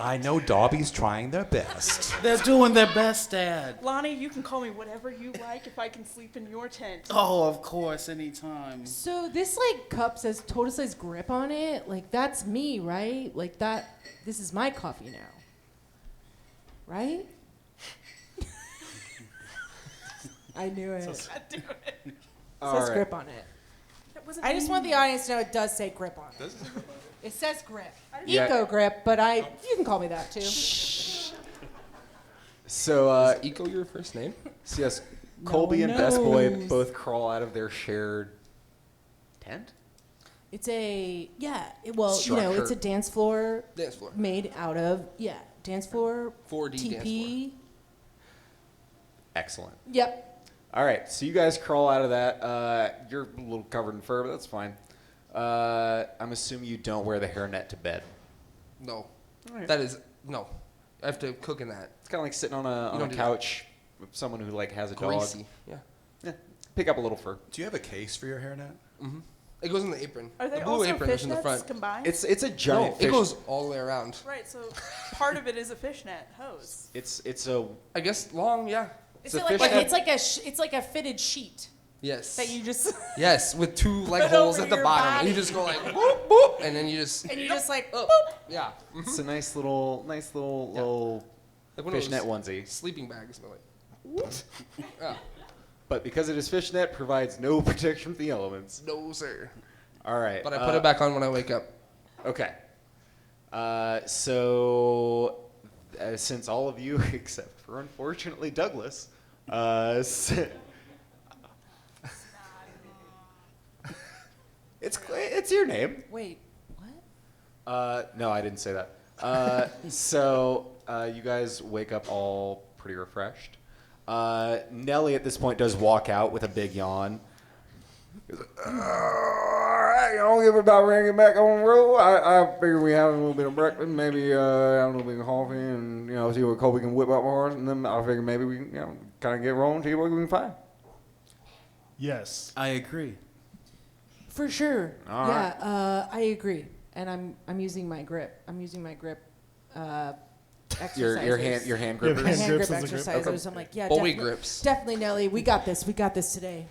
I know Dobby's trying their best. They're doing their best, Dad. Lonnie, you can call me whatever you like if I can sleep in your tent. Oh, of course, anytime. So this cup says total size grip on it. That's me, right? This is my coffee now. Right? I knew it. It God damn it. says grip on it. That wasn't I just me. want the audience to know it does say grip on it. It says grip. Yeah. Eco grip, but you can call me that too. So, Eco, your first name? so yes, Colby and Best Boy knows. both crawl out of their shared tent. It's a it's Structure. a dance floor Dance floor. made out of dance floor 4D dance TP. Excellent. Yep. All right, so you guys crawl out of that. You're a little covered in fur, but that's fine. I'm assuming you don't wear the hairnet to bed. No. Alright. That is no. I have to cook in that. It's kind of like sitting on a don't do that. couch with someone who like has a Greasy. dog. Yeah. Yeah, pick up a little fur. Do you have a case for your hairnet? Mm-hmm. It goes in the apron. Are they the blue also apron is in the front. fishnets combined? It's a No, giant. it fish. goes all the way around. Right, so part of it is a fishnet hose. It's a. I guess long, yeah. Is It's it a like fish it's like a fitted sheet Yes. that you just Yes, with two like Put holes over at the your bottom. body. You just go like boop boop, and then you just and you just like up. boop. Yeah. It's a nice little little Like one of fishnet those onesie. sleeping bags, but like. Yeah. But because it is fishnet, provides no protection from the elements. No sir. All right. But I put it back on when I wake up. Okay. Since all of you, except for unfortunately Douglas, it's your name. Wait, what? No, I didn't say that. You guys wake up all pretty refreshed. Nelly at this point does walk out with a big yawn. All right, I'll give it about ringing back on the road. I figure we have a little bit of breakfast, maybe have a little bit of coffee, and see what Kobe can whip up for us, and then I figure maybe we can kind of get rolling, see what we can find. Yes. I agree. For sure. All I agree. And I'm using my grip. I'm using my grip exercises. Your hand Your grippers. My hand hand grips grip is a grip. exercises. I'm like, yeah, Bowie definitely, grips. definitely, Nelly. We got this. We got this today.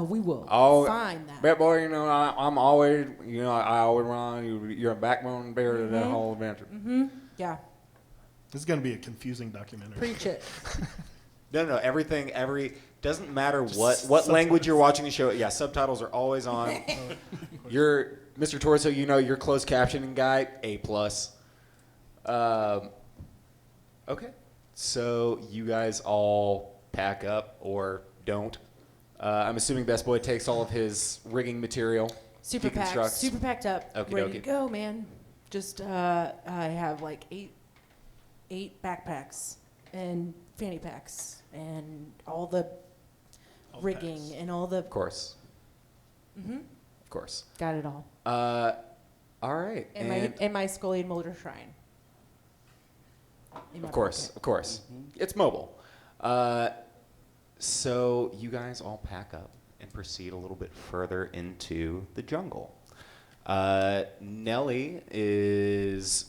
We will find that. Bet boy, I'm always, I always run. You're a backbone bear to that whole adventure. Mm-hmm. Yeah. This is going to be a confusing documentary. Preach it. No, doesn't matter Just what language subtitles. you're watching the show. Yeah, subtitles are always on. You're Mr. Torso, your closed captioning guy, A+. Okay, so you guys all pack up or don't. I'm assuming Best Boy takes all of his rigging material. Super packed. deconstructs. Super packed up. Okie ready to dokie. go, man. Just I have like eight backpacks and fanny packs and all the All rigging packs. and all the. Of course. Mm-hmm. Of course. Got it all. All right. And my Scullion Molder Shrine. In my Of course, pocket. of course. It's mobile. So you guys all pack up and proceed a little bit further into the jungle. Nelly is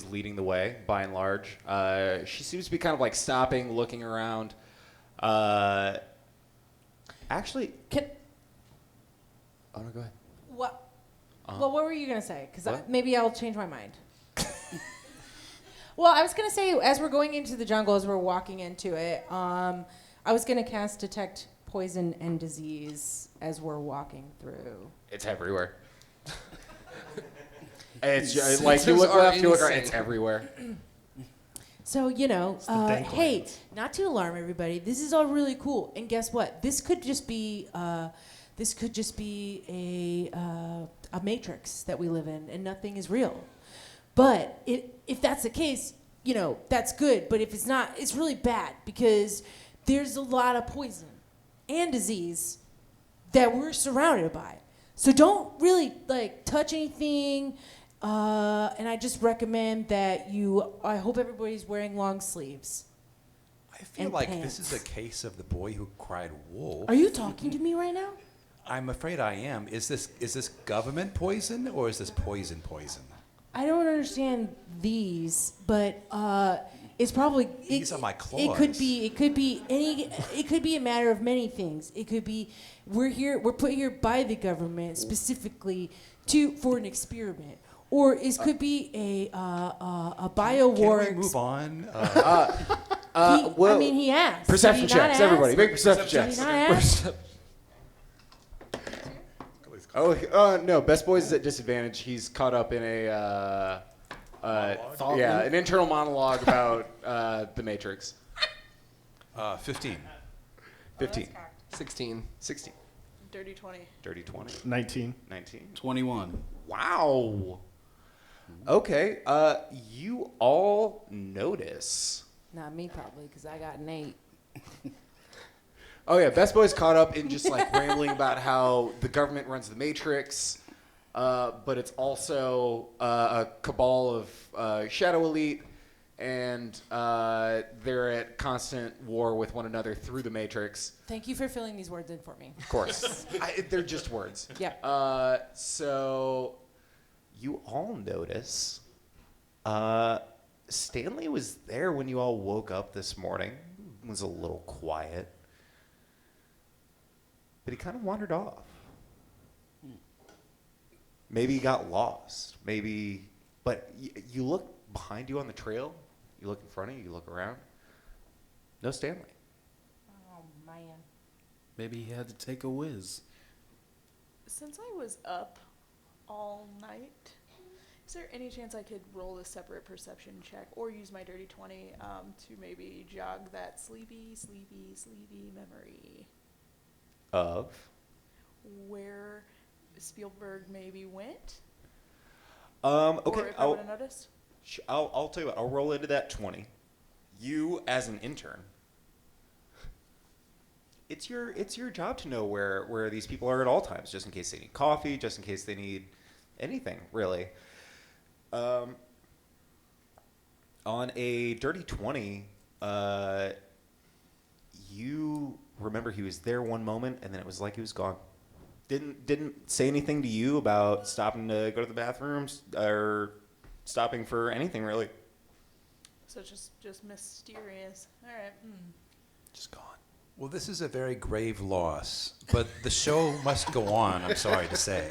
leading the way by and large. She seems to be kind of like stopping, looking around. Actually, oh no, go ahead. What? Uh-huh. Well, what were you gonna say? Because What? maybe I'll change my mind. Well, I was gonna say as we're going into the jungle, as we're walking into it, I was gonna cast detect poison and disease as we're walking through. It's everywhere. It's you Sensors look are left, you look right. insane. It's everywhere. So, the Danklands. hey, not to alarm everybody, this is all really cool. And guess what? This could just be a matrix that we live in, and nothing is real. But if that's the case, that's good. But if it's not, it's really bad because there's a lot of poison and disease that we're surrounded by. So don't really touch anything. And I just recommend that I hope everybody's wearing long sleeves. I feel And like pants. this is a case of the boy who cried wolf. Are you talking to me right now? I'm afraid I am. Is this government poison or is this poison? I don't understand these, but it's probably These are my It could claws. be a matter of many things. It could be we're put here by the government specifically for an experiment, or it could be a Can biowar. we move on? He asked. Perception Did he not checks, everybody. ask? Make perception Did he checks. not ask? No, Best Boy's is at disadvantage. He's caught up in an internal monologue about the Matrix. 15. 15. 16. 16. Dirty 20. Dirty 20. 19. 19. 21. Wow. Okay. You all notice. Not me, probably, because I got an 8. Oh yeah, Best Boy's caught up in just like rambling about how the government runs the Matrix, but it's also a cabal of Shadow Elite, and they're at constant war with one another through the Matrix. Thank you for filling these words in for me. Of course, they're just words. Yeah. So you all notice Stanley was there when you all woke up this morning. It was a little quiet. But he kind of wandered off. Maybe he got lost. Maybe, but you look behind you on the trail. You look in front of you. You look around. No Stanley. Oh, man. Maybe he had to take a whiz. Since I was up all night, is there any chance I could roll a separate perception check or use my dirty 20 to maybe jog that sleepy memory? Of? Where Spielberg maybe went? Okay. Or if I would have noticed? I'll tell you what. I'll roll into that 20. You, as an intern, it's your job to know where these people are at all times, just in case they need coffee, just in case they need anything, really. On a dirty 20, you remember he was there one moment, and then it was like he was gone. Didn't say anything to you about stopping to go to the bathrooms or stopping for anything, really. So just mysterious. All right. Just gone. Well, this is a very grave loss, but the show must go on, I'm sorry to say.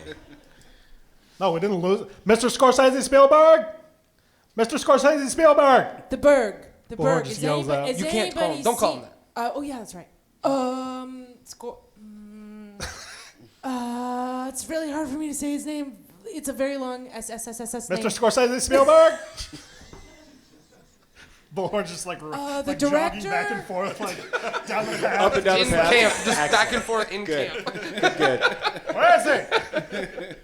No, we didn't lose. Mr. Scorsese Spielberg! Mr. Scorsese Spielberg! The Berg. The Bullhorn Berg. just Is yells anybody, out. is You can't call him- anybody don't call him see- that. Oh, yeah, that's right. It's really hard for me to say his name. It's a very long SSSS name. Mr. Scorsese Spielberg! Bullhorn's just like, the like director? jogging back and forth, like down the path. Up and down In the path. camp, just back and forth in Good. camp. Good. Where is it?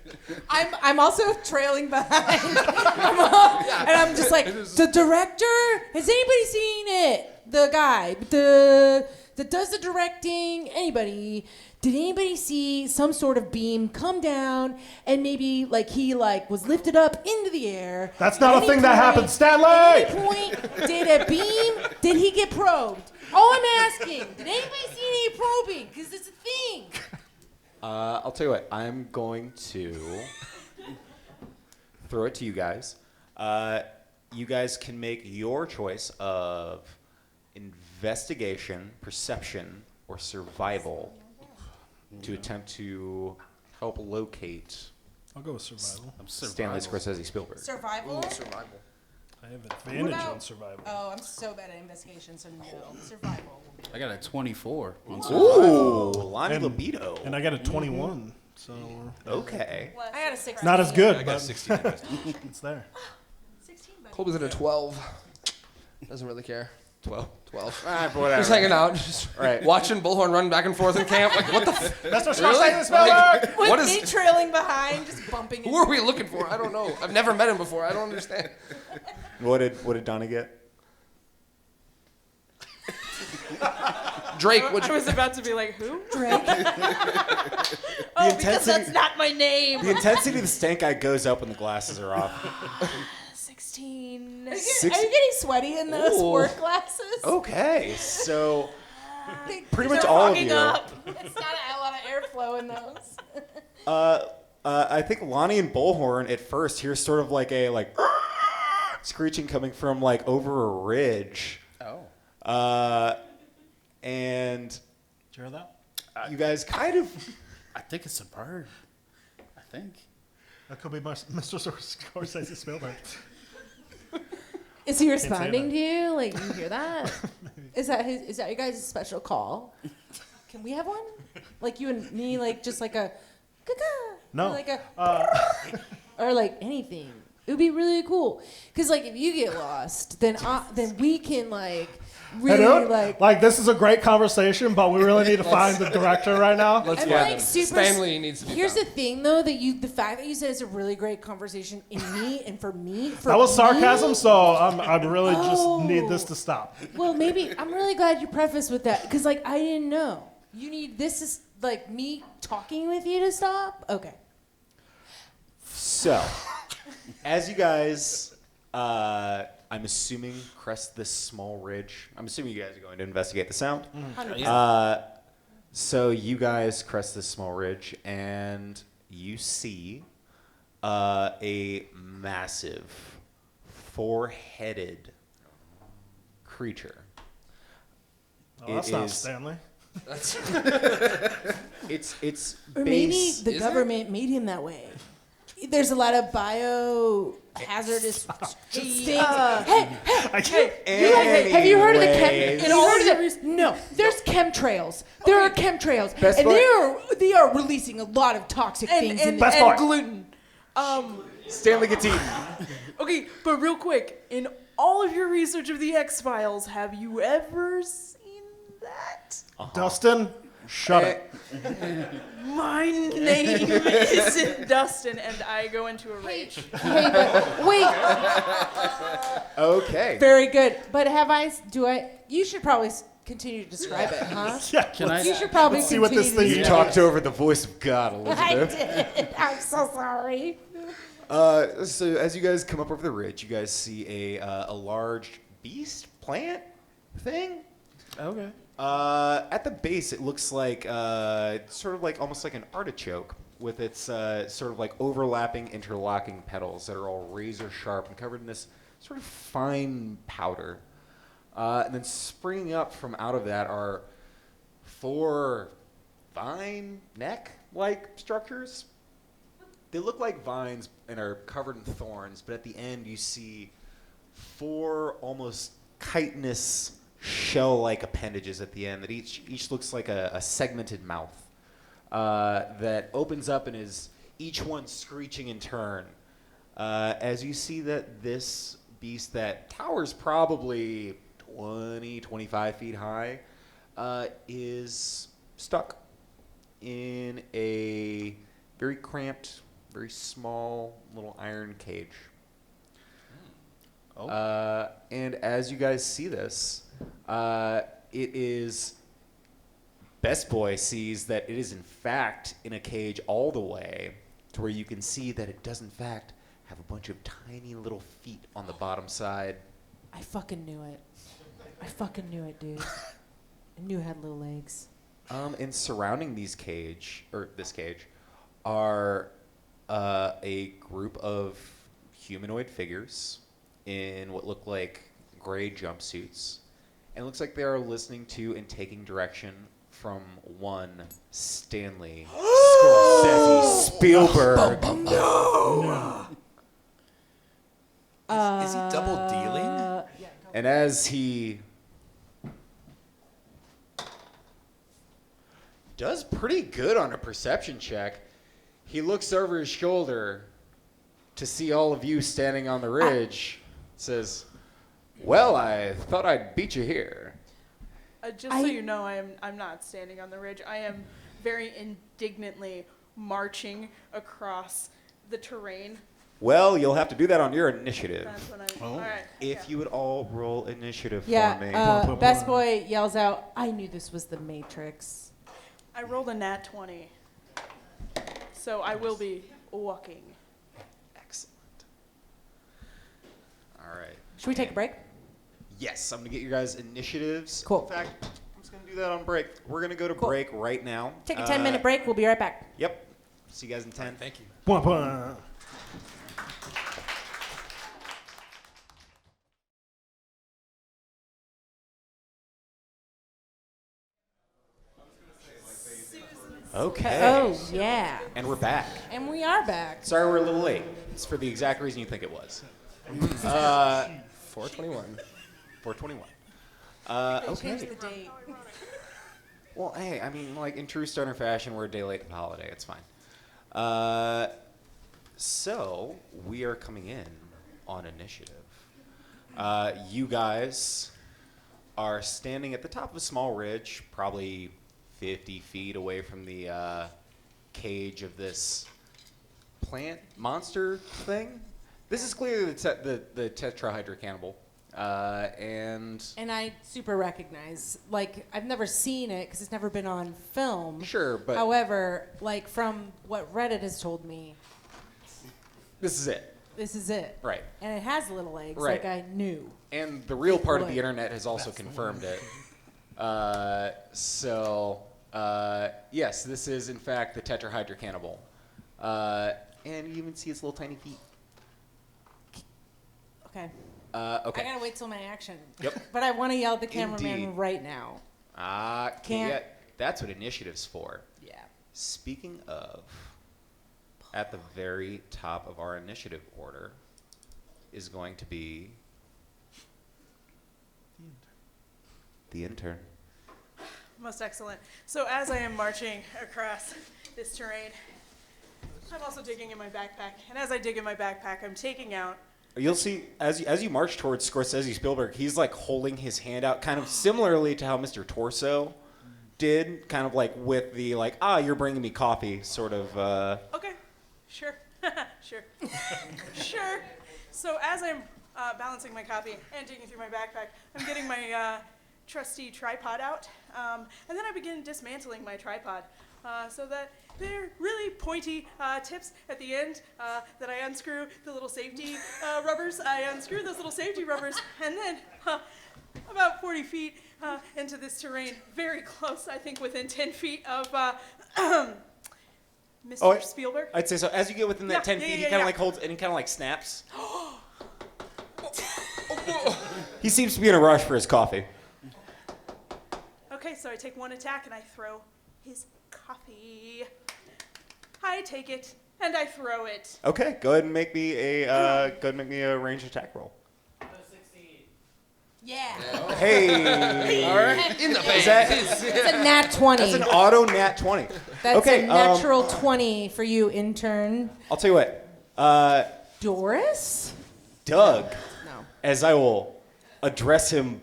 I'm also trailing behind. And I'm just like, the director? Has anybody seen it? The guy, that does the directing? Anybody? Did anybody see some sort of beam come down and maybe like he like was lifted up into the air? That's not At a thing any that point- happens, Stanley! At any point, did a beam? Did he get probed? All I'm asking, did anybody see any probing? Because it's a thing. I'll tell you what. I'm going to throw it to you guys. You guys can make your choice of investigation, perception, or survival to attempt to help locate I'll go with survival. Stanley Scorsese Spielberg. Survival? Survival. I have advantage about- on survival. Oh, I'm so bad at investigation, so no. Survival. I got a 24 on Ooh, survival. Lonnie And- Libido. And I got a 21, so Okay. I got a 16. not as I good, got a but 16 investigation. it's there. 16, buddy. Colby's at a 12. Doesn't really care. 12. 12. Whatever. Just hanging out, just Right. watching Bullhorn run back and forth in camp. Like, what the Mr. Scorsese Really? Spielberg! With What me is- trailing behind, just bumping Who are we looking for? I don't know. I've never met him before. I don't understand. What did Donnie get? Drake, I would you... was about to be like, who? Drake. Oh, because intensity- that's not my name. The intensity of the stank eye goes up when the glasses are off. 16. Are you getting sweaty in those Ooh. work glasses? Okay, so pretty much They're all of fogging you. up. It's not a lot of airflow in those. I think Lonnie and Bullhorn at first hear sort of like a screeching coming from like over a ridge. Oh. And Did you hear that? you guys kind of I think it's a bird. I think. That could be Mr. Scorsese Spielberg. Is he say responding that. to you? Like, you hear that? Is that your guys' special call? Can we have one? Like you and me, like just like a caca. No. Or like or like anything. It would be really cool. Cause like if you get lost, then we can like really like this is a great conversation, but we really need to find the director right now. Let's I'm find like him. super. Family needs to be Here's found. the thing, though, that the fact that you said it's a really great conversation in me and for me. For That was sarcasm, me, so I really just need this to stop. well, maybe I'm really glad you prefaced with that because like I didn't know. You need this is like me talking with you to stop. Okay. So, as you guys, I'm assuming, crest this small ridge. I'm assuming you guys are going to investigate the sound. 100%. So you guys crest this small ridge, and you see a massive, four-headed creature. Oh, that's not Stanley. Its Or maybe base. the government made him that way. There's a lot of biohazardous things. Have you heard of the Anyways. No, there's chemtrails. There are chemtrails, Best and boy. they are releasing a lot of toxic things. And Best boy. gluten. Stanley gets eaten. Okay, but real quick, in all of your research of the X-Files, have you ever seen that? Dustin, shut it. My name isn't Dustin, and I go into a rage. Hey, but wait, Okay. very good. But you should probably continue to describe it, huh? Yeah, Can I? You should probably Let's see what this continue thing to You is. talked over the voice of God, I Elizabeth. did. I'm so sorry. So as you guys come up over the ridge, you guys see a large beast plant thing. Okay. At the base, it looks like sort of like almost like an artichoke with its sort of like overlapping, interlocking petals that are all razor sharp and covered in this sort of fine powder. And then springing up from out of that are four vine neck-like structures. They look like vines and are covered in thorns, but at the end you see four almost chitinous shell-like appendages at the end that each looks like a segmented mouth that opens up and is each one screeching in turn. As you see that this beast that towers probably 20, 25 feet high is stuck in a very cramped, very small little iron cage. And as you guys see this, it is Best Boy sees that it is in fact in a cage all the way to where you can see that it does in fact have a bunch of tiny little feet on the bottom side. I fucking knew it. I fucking knew it, dude. I knew it had little legs. And surrounding this cage are a group of humanoid figures in what look like gray jumpsuits. And it looks like they are listening to and taking direction from one Stanley Scorsese Spielberg. Is he double dealing? And as he does pretty good on a perception check, he looks over his shoulder to see all of you standing on the ridge, says, "Well, I thought I'd beat you here." Just so you know, I'm not standing on the ridge. I am very indignantly marching across the terrain. Well, you'll have to do that on your initiative. That's when I. All right. If you would all roll initiative for me. Yeah, Best Boy yells out, I knew this was the Matrix. I rolled a nat 20, so I will be walking. Excellent. All right. Should we take a break? Yes, I'm going to get your guys initiatives. Cool. In fact, I'm just going to do that on break. We're going to go to Cool. break right now. Take a 10-minute break. We'll be right back. Yep. See you guys in 10. Thank you. Bwah, bwah. Okay. Oh, yeah. And we're back. And we are back. Sorry we're a little late. It's for the exact reason you think it was. 421. 421. Change Okay. the date. Well, hey, I mean, like in true stoner fashion, we're a day late to the holiday. It's fine. So we are coming in on initiative. You guys are standing at the top of a small ridge, probably 50 feet away from the cage of this plant monster thing. This is clearly the Tetra Hydra Cannibal. And I super recognize, like, I've never seen it because it's never been on film. Sure, but however, like, from what Reddit has told me, this is it. this is it. Right. And it has little legs, Right. like I knew. And the real part of the Boy. internet has also confirmed it. Yes, this is in fact the Tetra Hydra Cannibal. And you even see its little tiny feet. Okay. Okay. I gotta wait till my action. Yep. But I want to yell at the cameraman Indeed. right now. Can't. Can't. That's what initiative's for. Yeah. Speaking of, at the very top of our initiative order is going to be the intern. Most excellent. So as I am marching across this terrain, I'm also digging in my backpack. And as I dig in my backpack, I'm taking out. You'll see as you march towards Scorsese Spielberg, he's like holding his hand out, kind of similarly to how Mr. Torso did, kind of like with the like, you're bringing me coffee, sort of. Okay, sure, sure, sure. So as I'm balancing my coffee and digging through my backpack, I'm getting my trusty tripod out, and then I begin dismantling my tripod so that they're really pointy tips at the end that I unscrew the little safety rubbers. I unscrew those little safety rubbers, and then about 40 feet into this terrain, very close, I think within 10 feet of Mr. Spielberg. I'd say so. As you get within that 10 feet, he kind of yeah. like holds and he kind of like snaps. He seems to be in a rush for his coffee. Okay, so I take one attack and I throw his coffee. I take it and I throw it. Okay, go ahead and make me a ranged attack roll. Yeah. Hey. All right. In the face. It's a nat 20. That's an auto nat 20. That's okay, a natural 20 for you, intern. I'll tell you what. Doris? Doug, No. as I will address him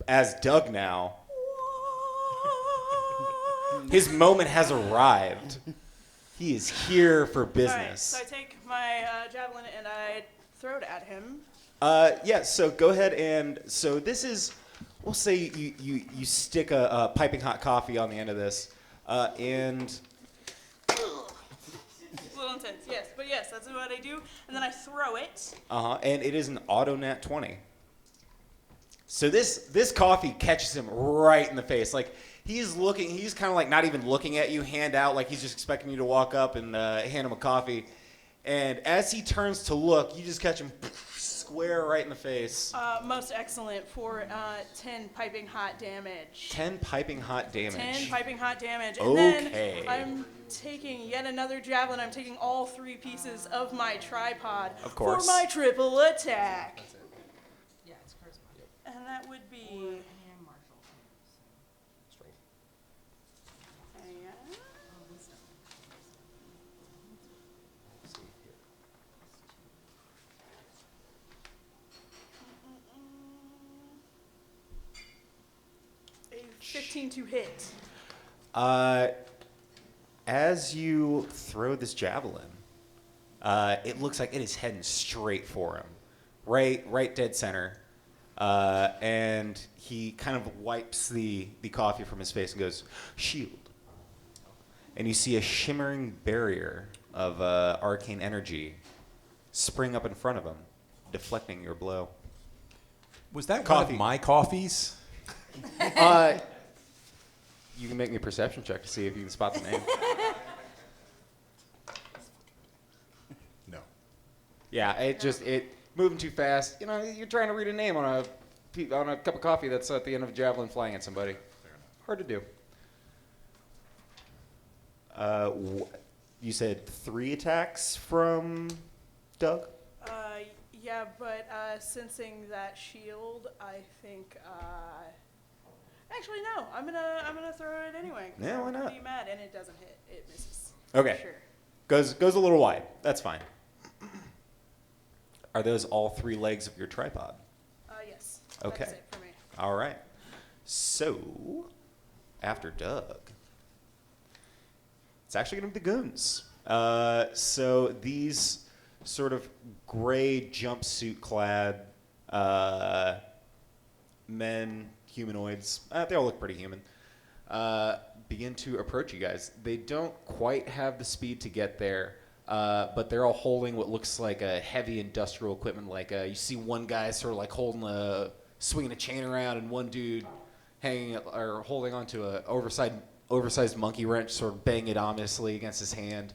as Doug now, his moment has arrived. He is here for All right, business. so I take my javelin and I throw it at him. Yeah, so go ahead and, so this is, we'll say you stick a piping hot coffee on the end of this, and... It's a little intense, yes. But yes, that's what I do. And then I throw it. And it is an auto nat 20. So this coffee catches him right in the face. Like, he's kind of like not even looking at you, hand out, like he's just expecting you to walk up and hand him a coffee. And as he turns to look, you just catch him square right in the face. Most excellent for 10 piping hot damage. 10 piping hot damage. 10 piping hot damage. And Okay. then I'm taking yet another javelin. I'm taking all 3 pieces of my tripod Of course. for my triple attack. Yeah, it's charisma. And that would be... Hang on. 15 to hit. As you throw this javelin, it looks like it is heading straight for him, right dead center. And he kind of wipes the coffee from his face and goes, "Shield." And you see a shimmering barrier of arcane energy spring up in front of him, deflecting your blow. Was that one Coffee. of my coffees? You can make me a perception check to see if you can spot the name. No. Yeah, it moving too fast. You know, you're trying to read a name on a cup of coffee that's at the end of a javelin flying at somebody. Hard to do. You said 3 attacks from Doug? Yeah, but sensing that shield, I think. Actually, no. I'm gonna throw it anyway. 'Cause Yeah, why I'm not? pretty mad, and it doesn't hit. It misses. Okay. Sure. Goes a little wide. That's fine. Are those all 3 legs of your tripod? Yes. Okay. That's it for me. All right. So, after Doug, it's actually going to be the goons. So these sort of gray jumpsuit-clad men, humanoids, they all look pretty human, begin to approach you guys. They don't quite have the speed to get there, but they're all holding what looks like a heavy industrial equipment. Like you see one guy sort of like swinging a chain around, and one dude holding onto a oversized monkey wrench, sort of banging it ominously against his hand.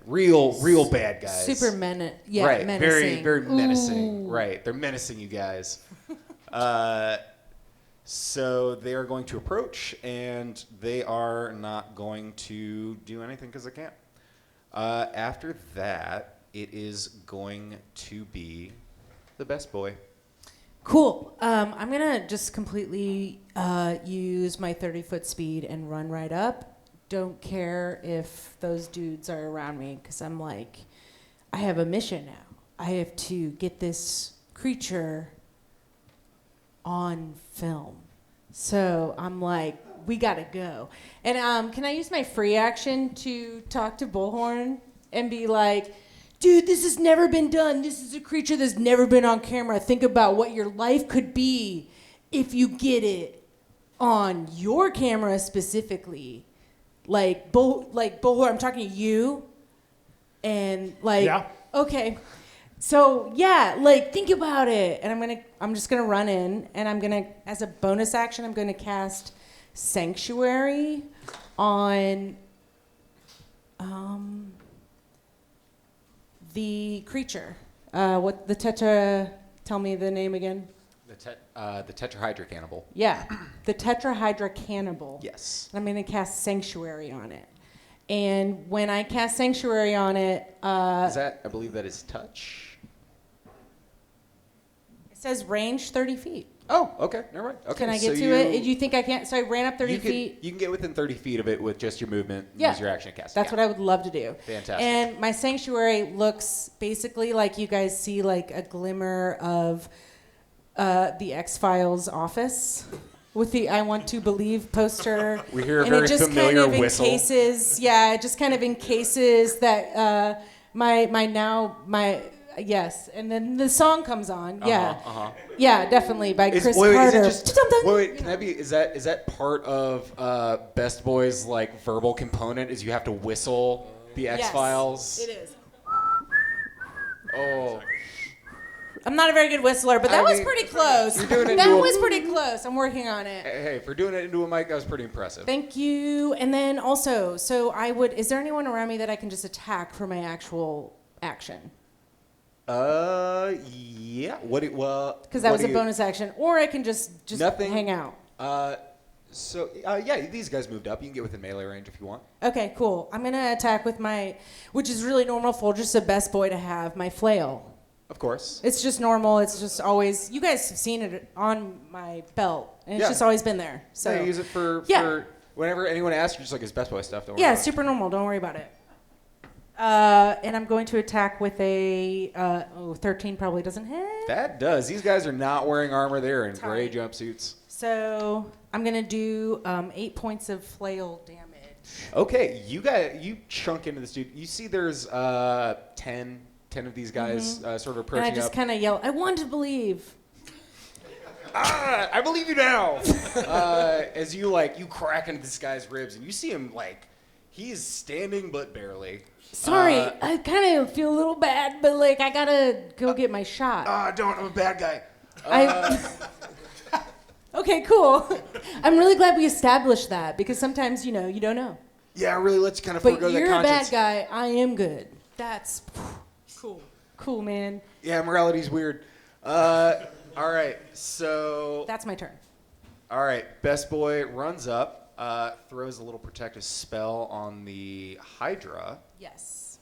Real bad guys. Super menacing. Right, menacing. very menacing. Ooh. Right, they're menacing you guys. So they are going to approach, and they are not going to do anything because they can't. After that, it is going to be the best boy. Cool. I'm going to just completely use my 30-foot speed and run right up. Don't care if those dudes are around me, because I'm like, I have a mission now. I have to get this creature on film. So I'm like, we got to go. And can I use my free action to talk to Bullhorn and be like, dude, this has never been done. This is a creature that's never been on camera. Think about what your life could be if you get it on your camera specifically. Like Bullhorn, I'm talking to you. And like, Yeah. Okay. So yeah, like think about it. And I'm just gonna run in, and as a bonus action, I'm gonna cast Sanctuary on the creature. What the Tetra? Tell me the name again. The Tetra Hydra Cannibal. Yeah, the Tetra Hydra Cannibal. Yes. I'm gonna cast Sanctuary on it. And when I cast Sanctuary on it, I believe that is touch. it says range 30 feet. Oh, okay, never mind. Okay, Can I get so to it? Do you think I can't? So I ran up 30 feet. You can get within 30 feet of it with just your movement. Yeah. Use your action to cast. That's what I would love to do. Fantastic. And my Sanctuary looks basically like you guys see like a glimmer of the X-Files office with the I Want to Believe poster. We hear a and very it just familiar kind of whistle. Encases, it just kind of encases that yes, and then the song comes on. Yeah, definitely by Chris Carter. Is that part of Best Boy's like verbal component? Is you have to whistle the X-Files? Yes, it is. Oh. I'm not a very good whistler, but that was pretty close. You're doing it That was pretty close. I'm working on it. Hey, for doing it into a mic, that was pretty impressive. Thank you. And then also, is there anyone around me that I can just attack for my actual action? Yeah. Because that was a bonus action. Or I can just Nothing. hang out. These guys moved up. You can get within melee range if you want. Okay, cool. I'm going to attack with which is really normal for just a best boy to have, my flail. Of course. It's just normal. It's just always, you guys have seen it on my belt, and it's just always been there. So you use it for whenever anyone asks, you're just like, it's best boy stuff. Don't worry about it. super normal. Don't worry about it. And I'm going to attack with a 13 probably doesn't hit. That does. These guys are not wearing armor. They're in gray jumpsuits. So I'm going to do 8 points of flail damage. Okay, you chunk into this dude. You see there's 10 of these guys sort of approaching up. And I just kind of yell, I want to believe. I believe you now. As you crack into this guy's ribs, and you see him he's standing but barely. Sorry, I kind of feel a little bad, but I gotta go get my shot. I'm a bad guy. Okay, cool. I'm really glad we established that, because sometimes, you don't know. Yeah, really, let's kind of But forego that you're a conscience. bad guy, I am good. That's cool. Cool, man. Yeah, morality's weird. All right, so... That's my turn. All right, best boy runs up, throws a little protective spell on the Hydra. Yes.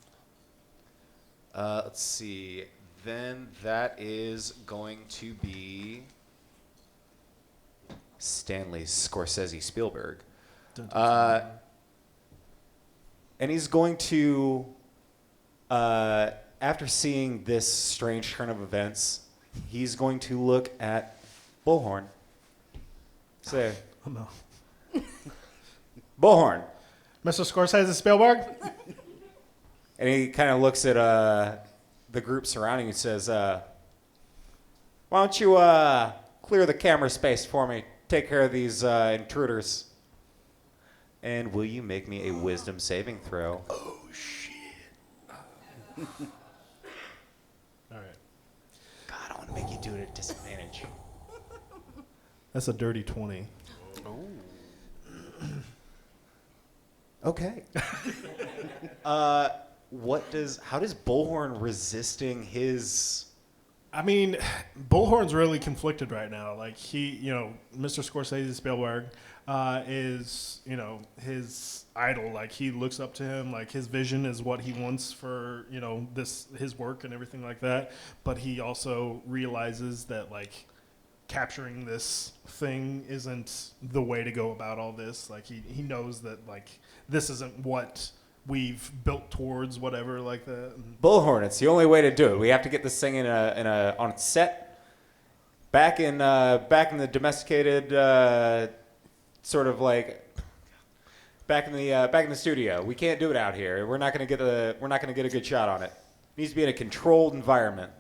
Let's see. Then that is going to be Stanley Scorsese Spielberg. And he's going to, after seeing this strange turn of events, he's going to look at Bullhorn. Say, Oh, no. Bullhorn. Mr. Scorsese Spielberg? And he kind of looks at the group surrounding you and says, why don't you clear the camera space for me? Take care of these intruders. And will you make me a wisdom saving throw? Oh, shit. All right. God, I want to make you do it at disadvantage. That's a dirty 20. Okay. How does Bullhorn resisting his... I mean, Bullhorn's really conflicted right now. Like, Mr. Scorsese Spielberg is, his idol. Like, he looks up to him. Like, his vision is what he wants for, his work and everything like that. But he also realizes that, like, capturing this thing isn't the way to go about all this. Like, he knows that, like, this isn't what we've built towards, whatever, like that. Bullhorn, it's the only way to do it. We have to get this thing on its set. Back in the domesticated sort of like back in the studio. We can't do it out here. We're not gonna get a good shot on it. It needs to be in a controlled environment.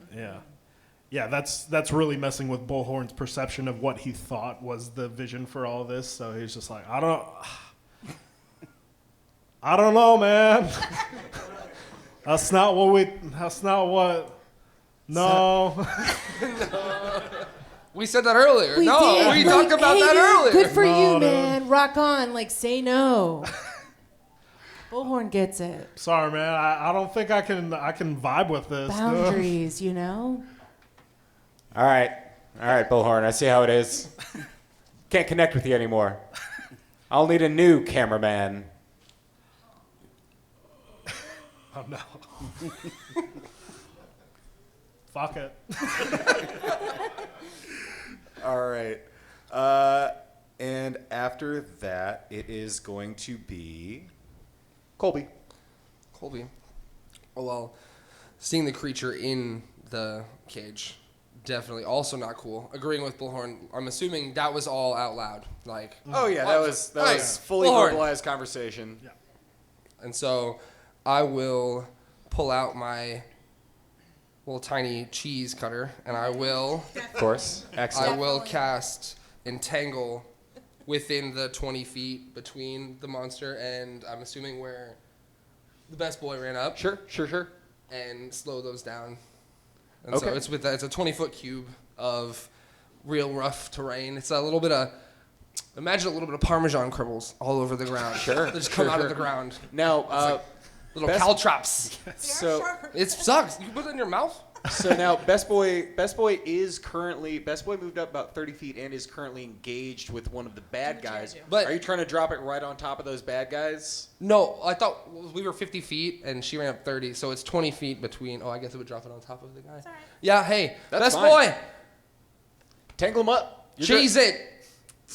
Yeah, that's really messing with Bullhorn's perception of what he thought was the vision for all this. So he's just like, I don't know, man. That's not what. No. We said that earlier. We did. We talked about that earlier. Good for No, you, no. man. Rock on. Like, say no. Bullhorn gets it. Sorry, man. I don't think I can vibe with this. Boundaries, you know? All right, Bullhorn. I see how it is. Can't connect with you anymore. I'll need a new cameraman. Oh, no. Fuck it. All right. And after that, it is going to be Colby. Colby. Oh, well, seeing the creature in the cage, definitely also not cool. Agreeing with Bullhorn, I'm assuming that was all out loud. Like, Oh yeah, that was fully Bullhorn. verbalized conversation. Yeah. And so I will pull out my little tiny cheese cutter, and I will Of course. Excellent. I will cast Entangle within the 20 feet between the monster and I'm assuming where the best boy ran up. Sure. And slow those down. And Okay. so it's a 20-foot cube of real rough terrain. It's imagine a little bit of Parmesan crumbles all over the ground. Sure, They just come sure, out sure. of the ground. Now, Little Best- caltrops. so It sucks. You can put it in your mouth. now Best Boy moved up about 30 feet and is currently engaged with one of the bad guys. But- Are you trying to drop it right on top of those bad guys? No, I thought we were 50 feet and she ran up 30, so it's 20 feet between. Oh, I guess it would drop it on top of the guy. Sorry. Yeah, hey, That's best fine. boy, Tangle them up. cheese it.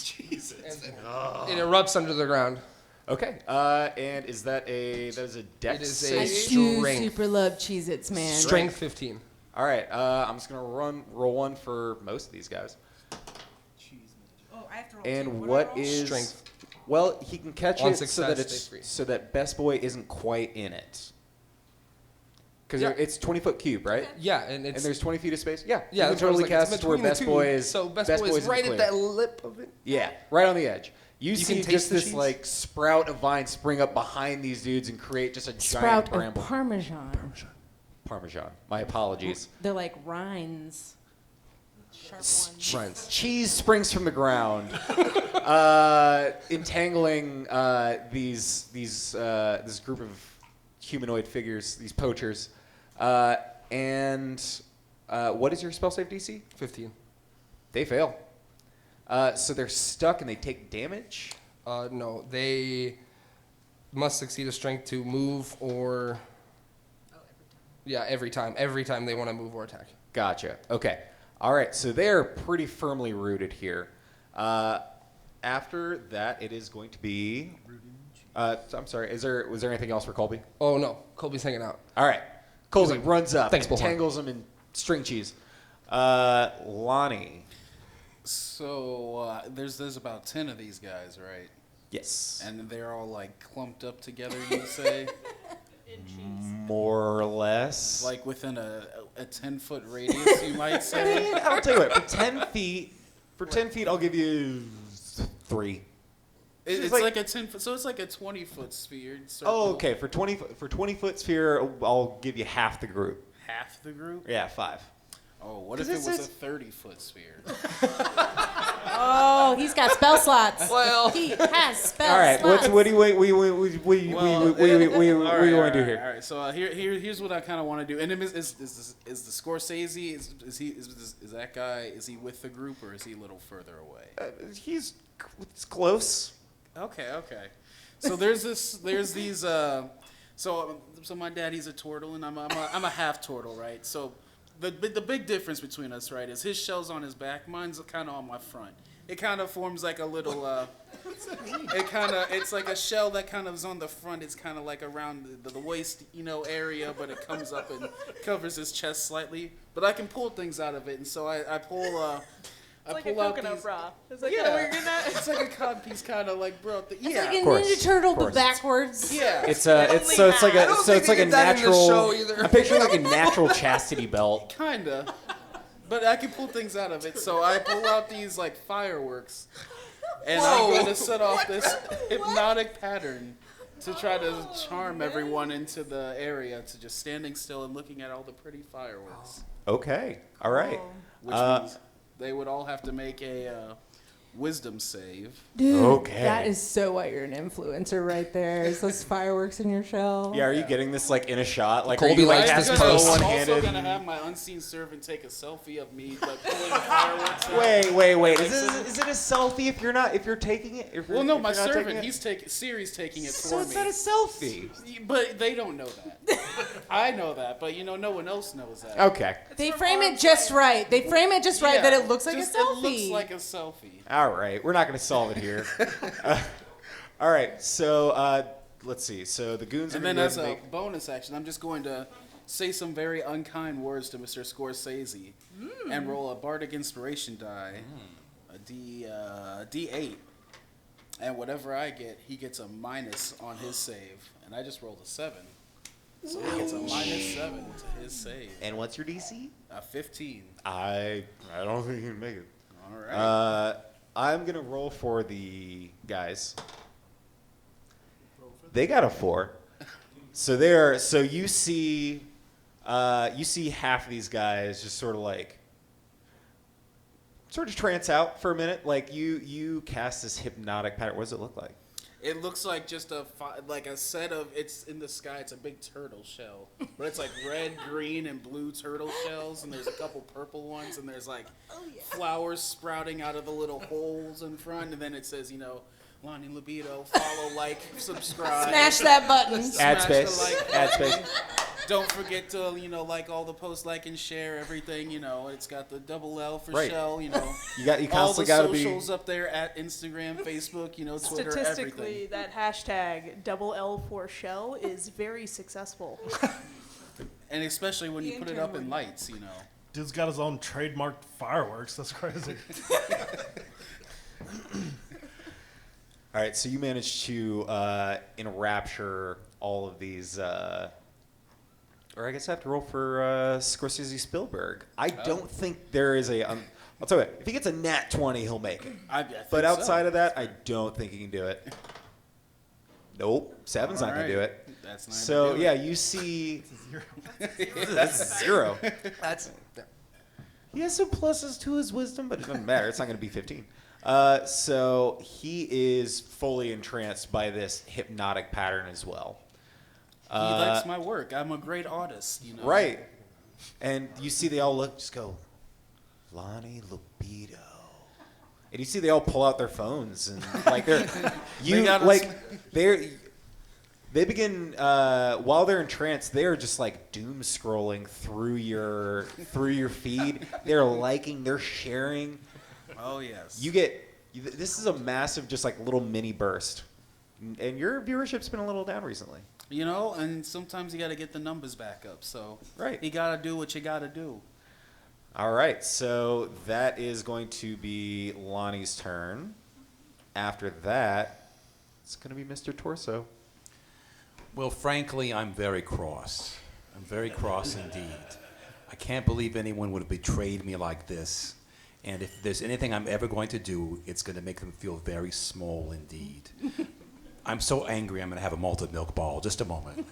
Jesus. It erupts under the ground. Okay. And is that a dex It is save? a I do Strength. super love Cheez-Its, man. Strength 15. All right. I'm just gonna roll one for most of these guys. Oh, I have to roll two. And What what do I roll? is Strength. Well, he can catch On it success, stay free. so that Best Boy isn't quite in it. Because Yeah. it's 20-foot cube, right? Yeah, and And it's there's 20 feet of space. Yeah. yeah, You that's can what I was totally like, cast it's it to where between the Best two. Boy is. So best boy is in right the at clear. that lip of it. Yeah, right on the edge. You can see taste just the this cheese? like sprout of vine spring up behind these dudes and create just a giant Sprout bramble. of Parmesan. Parmesan. My apologies. They're like rinds. Sharp ones. Runs. Cheese springs from the ground, entangling this group of humanoid figures, these poachers. And what is your spell save DC? 15. They fail. So they're stuck and they take damage. No, they must succeed a strength to move or. Yeah, every time. Every time they want to move or attack. Gotcha. Okay. All right. So they're pretty firmly rooted here. After that, it is going to be. I'm sorry. Was there anything else for Colby? Oh no, Colby's hanging out. All right. Colby runs up, Thanks, Bullhorn. tangles him in string cheese. Lonnie. So there's about 10 of these guys, right? Yes. And they're all like clumped up together, you say? More or less. Like within a 10-foot radius, you might say? I'll tell you what, for 10 feet, I'll give you 3. It's like a 10 foot, so it's like a 20-foot sphere. Circle. Oh, okay. For 20-foot sphere, I'll give you half the group. Half the group? Yeah, 5. Oh, what if it was a 30-foot sphere? Oh, he's got spell slots. Well, He has spell All right. slots. What do you want to do here? All right. So here's what I kind of want to do. And is the Scorsese is that guy? Is he with the group or is he a little further away? He's close. Okay. So there's these. So my daddy's a turtle and I'm a half turtle, right? So the big difference between us, right, is his shell's on his back, mine's kind of on my front. It kind of forms like a little. It's like a shell that kind of is on the front. It's kind of like around the waist, area, but it comes up and covers his chest slightly. But I can pull things out of it, and so I pull. It's like a pull out coconut these. bra. It's like Yeah, we're gonna. it's like a codpiece, kind of like bro. It's Yeah, like a course, Ninja Turtle, of but course. backwards. yeah. It's like I don't think they a did that in the natural. show either. I'm picturing like a natural chastity belt. Kinda. But I can pull things out of it, so I pull out these like fireworks, and I'm going to set off this hypnotic pattern to try to charm everyone into the area to just standing still and looking at all the pretty fireworks. Okay. All right. Which means they would all have to make a wisdom save. Dude, Okay. that is so why you're an influencer right there. Is those fireworks in your shell? Yeah. Are you getting this like in a shot? Like, Colby are you like likes has this to go post. I'm also one-handed? going to have my unseen servant take a selfie of me like pulling the fireworks out. Wait. Is it a selfie if you're taking it? Well, no, my servant, Siri's taking it So for it's me. not a selfie. But they don't know that. I know that, but no one else knows that. Okay. They frame it just right. That Yeah, it looks like a just- selfie. It looks like a selfie. All right. We're not going to solve it here. All right. So let's see. So the goons are And going then to as a bonus action, I'm just going to say some very unkind words to Mr. Scorsese and roll a bardic inspiration die, a D8, and whatever I get, he gets a minus on his save, and I just rolled a 7. So he gets a minus 7 to his save. And what's your DC? 15. I don't think you can make it. All right. I'm gonna roll for the guys. They got a 4. So you see half of these guys just sort of trance out for a minute. Like you cast this hypnotic pattern. What does it look like? It looks like just a set of, it's in the sky, it's a big turtle shell. But it's like red, green, and blue turtle shells, and there's a couple purple ones, and there's like flowers sprouting out of the little holes in front, and then it says, Lonnie Libido, follow, like, subscribe. Smash that button. Add Smash space. the like Add button. space. Don't forget to, like all the posts, like and share everything, It's got the double L for Right. shell, You all constantly the got to be. socials up there at Instagram, Facebook, Twitter, Statistically, everything. that hashtag double L for shell is very successful. And especially when you The put it up in intern lights, Dude's got his own trademarked fireworks. That's crazy. All right, so you managed to enrapture all of these, or I guess I have to roll for Scorsese Spielberg. I don't think there is a. I'll tell you what, if he gets a nat 20, he'll make it. I think But outside so. of that, I don't think he can do it. Nope, 7's not gonna do Alright. it. That's not So gonna do yeah, it. you see, that's 0. That's He has some pluses to his wisdom, but it doesn't matter. It's not going to be 15. So he is fully entranced by this hypnotic pattern as well. He likes my work. I'm a great artist, Right. And you see they all just go, Lonnie Libido. And you see they all pull out their phones and like they begin while they're entranced, they are just like doom scrolling through your feed. They're liking, they're sharing. Oh yes. This is a massive, just like little mini burst, and your viewership's been a little down recently. And sometimes you got to get the numbers back up. So Right. you got to do what you got to do. All right, so that is going to be Lonnie's turn. After that, it's going to be Mr. Torso. Well, frankly, I'm very cross. I'm very cross indeed. I can't believe anyone would have betrayed me like this. And if there's anything I'm ever going to do, it's going to make them feel very small indeed. I'm so angry I'm going to have a malted milk ball. Just a moment.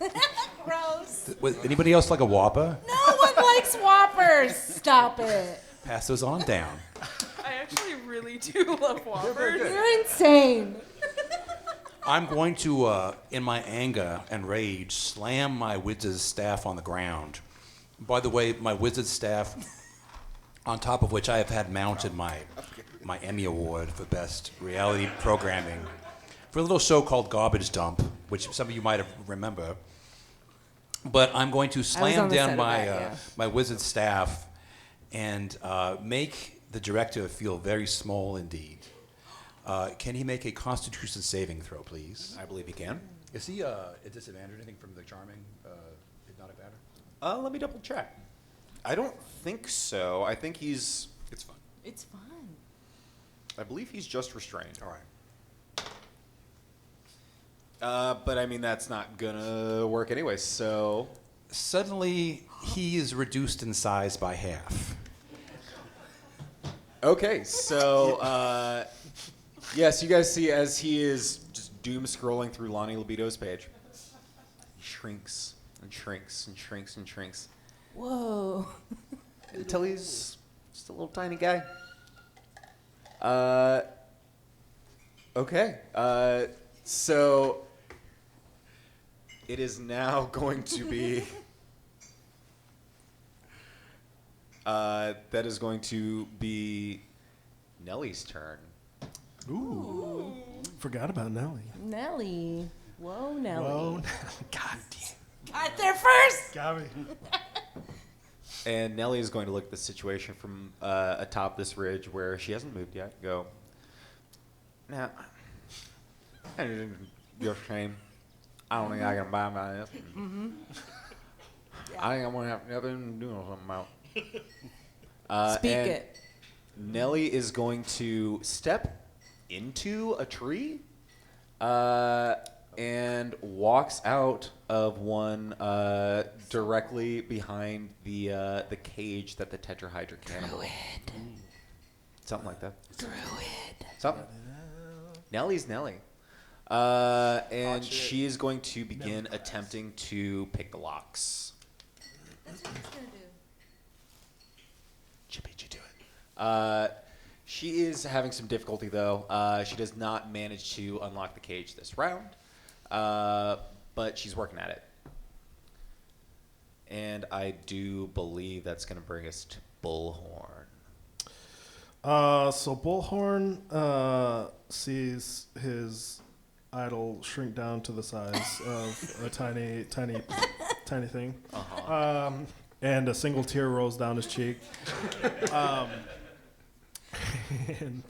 Gross. Anybody else like a Whopper? No one likes Whoppers. Stop it. Pass those on down. I actually really do love Whoppers. You're insane. I'm going to, in my anger and rage, slam my wizard's staff on the ground. By the way, my wizard's staff, on top of which I have had mounted my Emmy Award for Best Reality Programming for a little show called Garbage Dump, which some of you might remember. But I'm going to slam down my wizard staff and make the director feel very small indeed. Can he make a Constitution saving throw, please? I believe he can. Is he at disadvantage or anything from the charming hypnotic batter? Let me double check. I don't think so. I think he's... It's fun. It's fun. I believe he's just restrained. All right. But I mean, that's not gonna work anyway, so... Suddenly, he is reduced in size by half. Okay, so, yes, you guys see as he is just doom scrolling through Lonnie Libido's page. He shrinks and shrinks and shrinks and shrinks. Whoa. Until he's just a little tiny guy. Okay, so... It is now going to be... that is going to be Nelly's turn. Ooh. Forgot about Nelly. Nelly. Whoa, Nelly. Whoa, God damn. Got there first. Got me. And Nelly is going to look at the situation from atop this ridge where she hasn't moved yet. Go. Now, your shame. I don't think I can buy my this. Mm-hmm. I think I'm gonna have nothing to do with something about. Speak it. Nelly is going to step into a tree, and walks out of one directly behind the cage that the Tetra Hydra Cannibalis. Something like that. Druid. Something. Nelly's Nelly. And she is going to begin attempting to pick the locks. That's what he's gonna do. She beat you to it. She is having some difficulty, though. She does not manage to unlock the cage this round, but she's working at it. And I do believe that's going to bring us to Bullhorn. So Bullhorn sees his idol shrink down to the size of a tiny thing. Uh-huh. And a single tear rolls down his cheek. And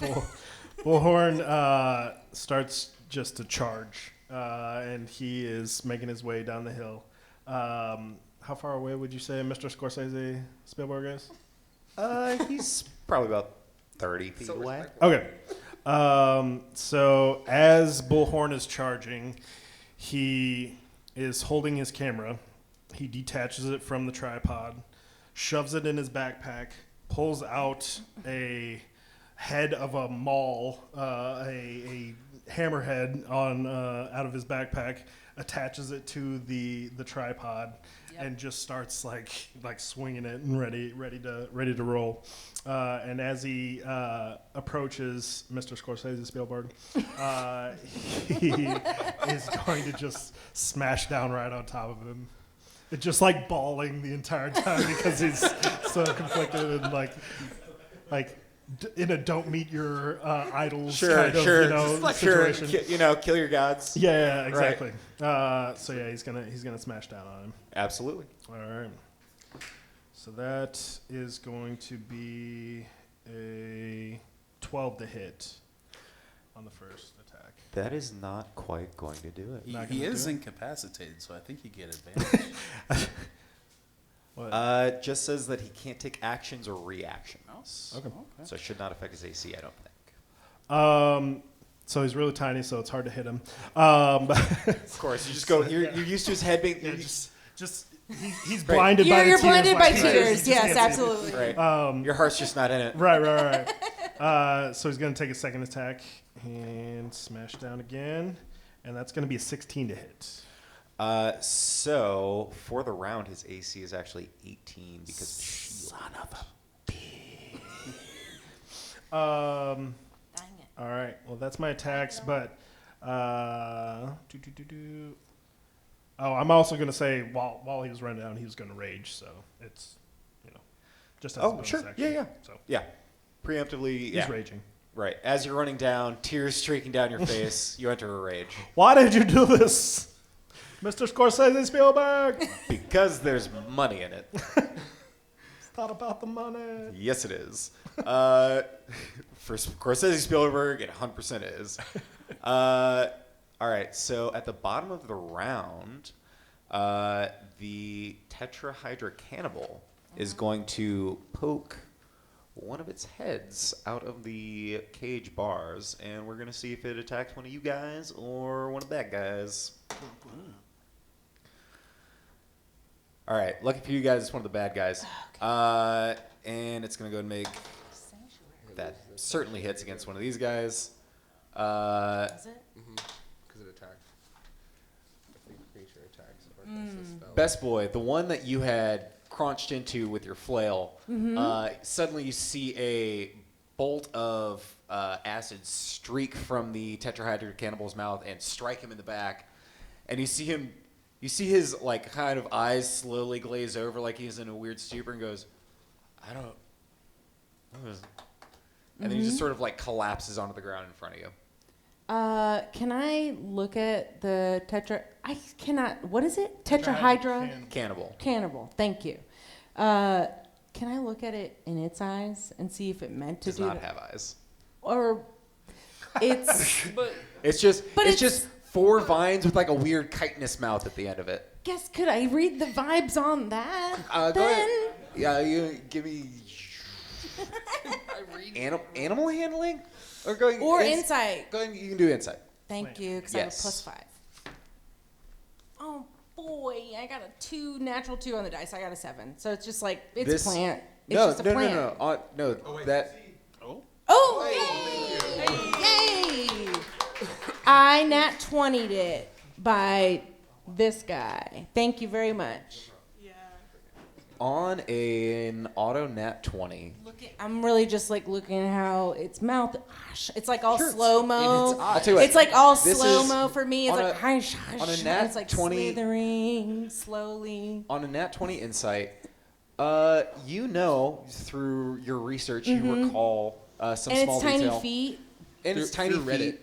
Bullhorn starts just to charge, and he is making his way down the hill. How far away would you say Mr. Scorsese Spielberg is? He's probably about 30 feet away. Okay. So as Bullhorn is charging, he is holding his camera. He detaches it from the tripod, shoves it in his backpack, pulls out a head of a maul, a hammerhead on out of his backpack, attaches it to the tripod, and just starts like swinging it and ready to roll. And as he approaches Mr. Scorsese Spielberg, he is going to just smash down right on top of him. It's just like bawling the entire time because he's so conflicted and like in a don't meet your idols kind of situation. Kill your gods. Yeah, exactly. Right. So yeah, he's gonna smash down on him. Absolutely. All right. So that is going to be a 12 to hit on the first attack. That is not quite going to do it. He is incapacitated, so I think you get advantage. What? Just says that he can't take actions or reactions. Okay. So it should not affect his AC, I don't think. So he's really tiny, so it's hard to hit him. Of course, you just go. You're used to his head being. He's blinded by the You're tears. blinded by like, tears. Yes, absolutely. Right. Your heart's just not in it. Right. So he's going to take a second attack and smash down again. And that's going to be a 16 to hit. So for the round, his AC is actually 18 because son of a bitch. Dang it. All right. Well, that's my attacks, but I'm also going to say while he was running down, he was going to rage. So it's just as a bonus action. Yeah. So Yeah. Preemptively, he's raging. Right. As you're running down, tears streaking down your face, you enter a rage. Why did you do this, Mr. Scorsese Spielberg? Because there's money in it. It's not about the money. Yes, it is. For Scorsese Spielberg, it 100% is. All right, so at the bottom of the round, the Tetra Hydra Cannibal is going to poke one of its heads out of the cage bars, and we're going to see if it attacks one of you guys or one of that guys. All right, lucky for you guys, it's one of the bad guys. And it's going to go and make... That certainly hits against one of these guys. Does it? Because it attacked. I think creature attacks. Or that's a spell. Best boy, the one that you had crunched into with your flail, suddenly you see a bolt of acid streak from the Tetra Hydra Cannibal's mouth and strike him in the back. And you see his like kind of eyes slowly glaze over like he's in a weird stupor and goes, and then he just sort of like collapses onto the ground in front of you. Can I look at the Tetra? I cannot. What is it? Tetra Hydra Cannibal. Thank you. Can I look at it in its eyes and see if it meant to Does do not that? have eyes. Or it's. It's just four vines with like a weird chitinous mouth at the end of it. Guess could I read the vibes on that? Go then? ahead. Yeah, you give me animal handling or going insight. Go ahead, you can do insight. Thank you, because Yes. I have a +5. Oh boy, I got a 2, natural 2 on the dice. I got a 7. So it's just like it's a plant. It's just a plant. No. That. Oh, yay! I nat 20'd it by this guy. Thank you very much. Yeah. On an auto nat 20. I'm really just like looking at how its mouth. It's like all slow mo. I'll tell you what, It's like all this slow mo for me. It's on like a- hush, on a hush. nat It's like 20 slithering slowly. On a nat 20 insight, through your research, you recall some And small it's tiny detail. feet. And it's tiny through feet.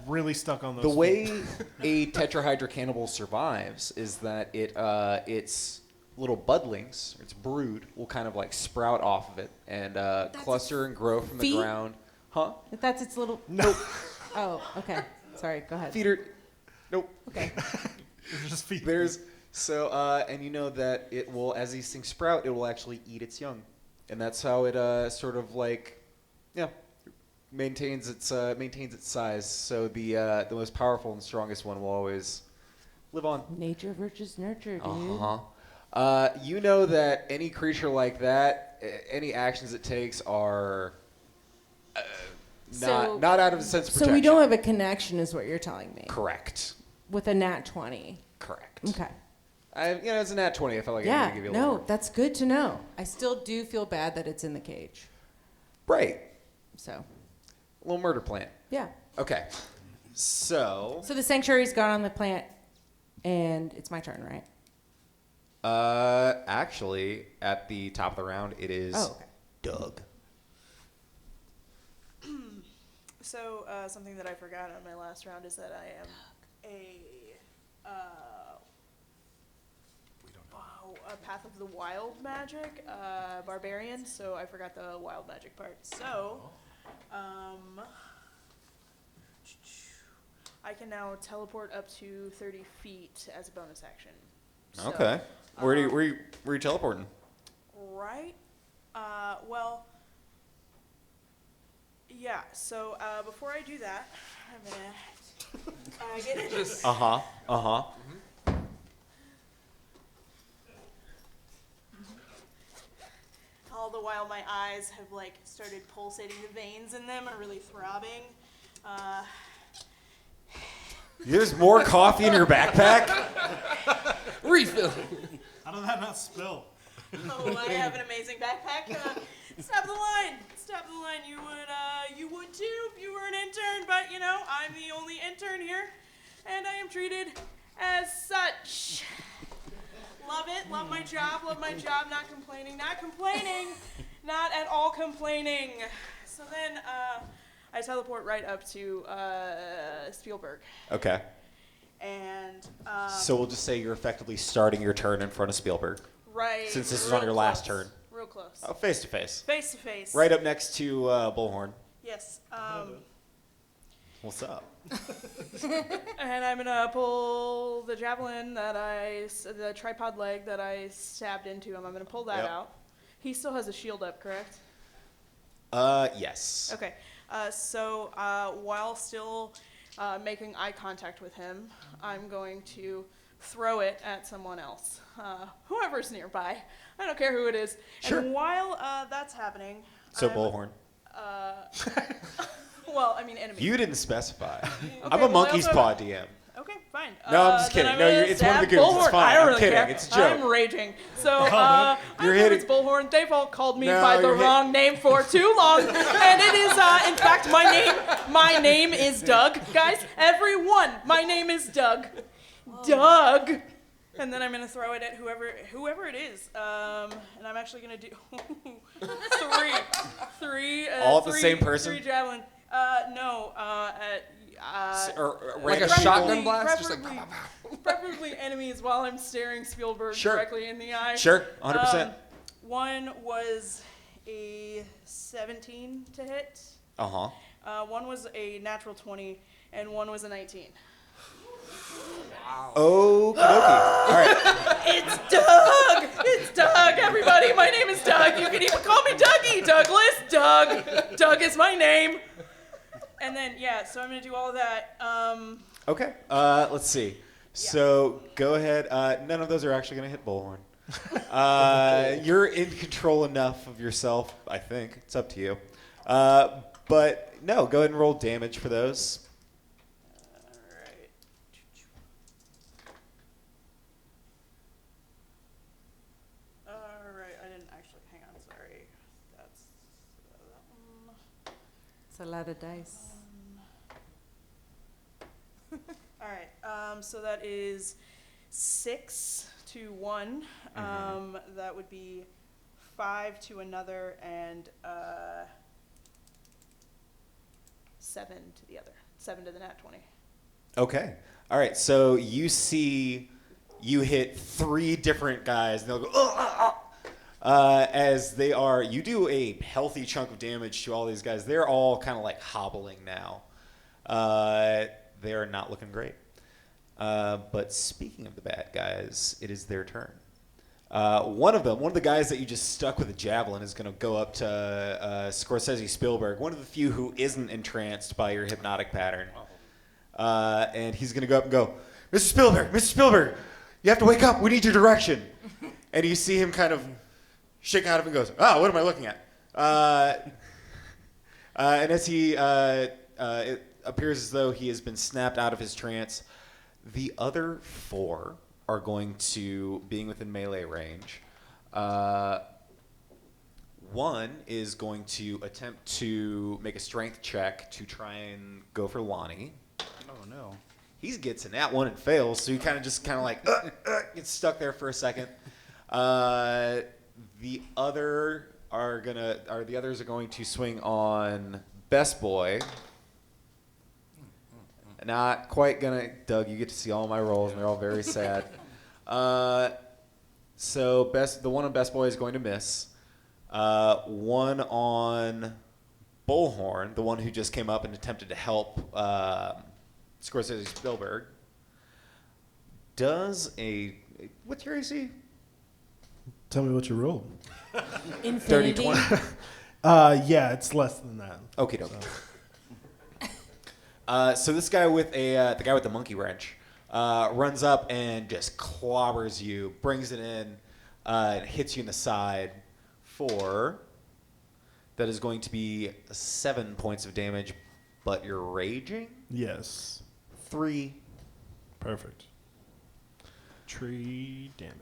Really stuck on those. The feet. way a Tetra Hydra Cannibal survives is that its little budlings, its brood, will kind of like sprout off of it and cluster and grow from the feet? ground. Huh? If that's its little. Nope. Oh, okay. Sorry. Go ahead. Feet are. Nope. Okay. It's just feet. And you know that it will, as these things sprout, it will actually eat its young, and that's how it sort of like, maintains its size. So the most powerful and strongest one will always live on. Nature versus nurture, dude. You know that any creature like that, any actions it takes are not out of a sense of protection. So we don't have a connection, is what you're telling me. Correct. With a nat 20. Correct. Okay. It's a nat 20. I felt like I needed to give you a little more. That's good to know. I still do feel bad that it's in the cage. Right. So. A little murder plant. Yeah. Okay. So the sanctuary's gone on the plant, and it's my turn, right? actually, at the top of the round, it is Doug. So something that I forgot on my last round is that I am a Path of the Wild magic barbarian. So I forgot the wild magic part. So I can now teleport up to 30 feet as a bonus action. So, Okay. Where are you teleporting? Right. Well. Yeah. So before I do that, I'm gonna get it. All the while, my eyes have like started pulsating. The veins in them are really throbbing. There's more coffee in your backpack? Refill. How did that not spill? Oh, I have an amazing backpack. Stop the line. Stop the line. You would too if you were an intern, but you know, I'm the only intern here, and I am treated as such. Love it. Love my job. Love my job. Not complaining. Not complaining. Not at all complaining. So then, I teleport right up to Spielberg. Okay. And So we'll just say you're effectively starting your turn in front of Spielberg. right. Since this is real on your last close, turn. Real close. Oh, face to face. Face to face. Right up next to Bullhorn. Yes. What's up? And I'm gonna pull the javelin the tripod leg that I stabbed into him. I'm gonna pull that Yep. out. He still has a shield up, correct? Yes. Okay. So while still making eye contact with him, I'm going to throw it at someone else, whoever's nearby. I don't care who it is. Sure. And while that's happening, So I'm, Bullhorn. well, I mean enemy. You didn't specify. Okay, I'm a well, I monkey's also- paw DM. Okay, fine. No, I'm just then kidding. I'm No, gonna it's one of the stab goons. It's Bullhorn. fine. I don't I'm really kidding. care. It's a joke. I'm raging. So You're I know hitting- it's Bullhorn. They've all called me No, by the you're hit- wrong name for too long, and it is in fact my name. My name is Doug, guys. Everyone, my name is Doug. Doug. And then I'm gonna throw it at whoever it is. And I'm actually gonna do three. All at the same person? 3 javelin. No. Like a random shotgun people? blast? Just like, Preferably enemies while I'm staring Spielberg Sure. directly in the eye. Sure, 100%. One was a 17 to hit. Uh-huh. One was a natural 20, and one was a 19. Okie dokie. All right. It's Doug! It's Doug, everybody! My name is Doug. You can even call me Dougie, Douglas. Doug. Doug is my name. And then, yeah, so I'm going to do all of that. Okay. Let's see. So go ahead. None of those are actually going to hit Bullhorn. You're in control enough of yourself, I think. It's up to you. But no, go ahead and roll damage for those. Alright. Alright, I didn't actually, hang on, sorry. That's that one. It's a lot of dice. Alright, so that is 6 to one. That would be 5 to another, and 7 to the other. 7 to the nat 20. Okay. All right. So you see, you hit 3 different guys, and they'll go, as they are. You do a healthy chunk of damage to all these guys. They're all kind of like hobbling now. They are not looking great. But speaking of the bad guys, it is their turn. One of the guys that you just stuck with a javelin is going to go up to Scorsese Spielberg, one of the few who isn't entranced by your hypnotic pattern. And he's going to go up and go, Mr. Spielberg, you have to wake up. We need your direction. And you see him kind of shake out of it and goes, what am I looking at? And as he, it appears as though he has been snapped out of his trance, the other 4 are going to, being within melee range, one is going to attempt to make a strength check to try and go for Lonnie. Oh, no. He gets in that one and fails, so he kind of like gets stuck there for a second. The others are going to swing on Best Boy. Not quite gonna. Doug, you get to see all my rolls, and they're all very sad. So the one on Best Boy is going to miss. One on Bullhorn, the one who just came up and attempted to help Scorsese Spielberg, does a. What's your AC? Tell me what you rolled. Infinity. 20. Yeah, it's less than that. Okay, doke. So this guy with the guy with the monkey wrench runs up and just clobbers you, brings it in, and hits you in the side for. That is going to be 7 points of damage, but you're raging. Yes. 3. Perfect. Tree damage.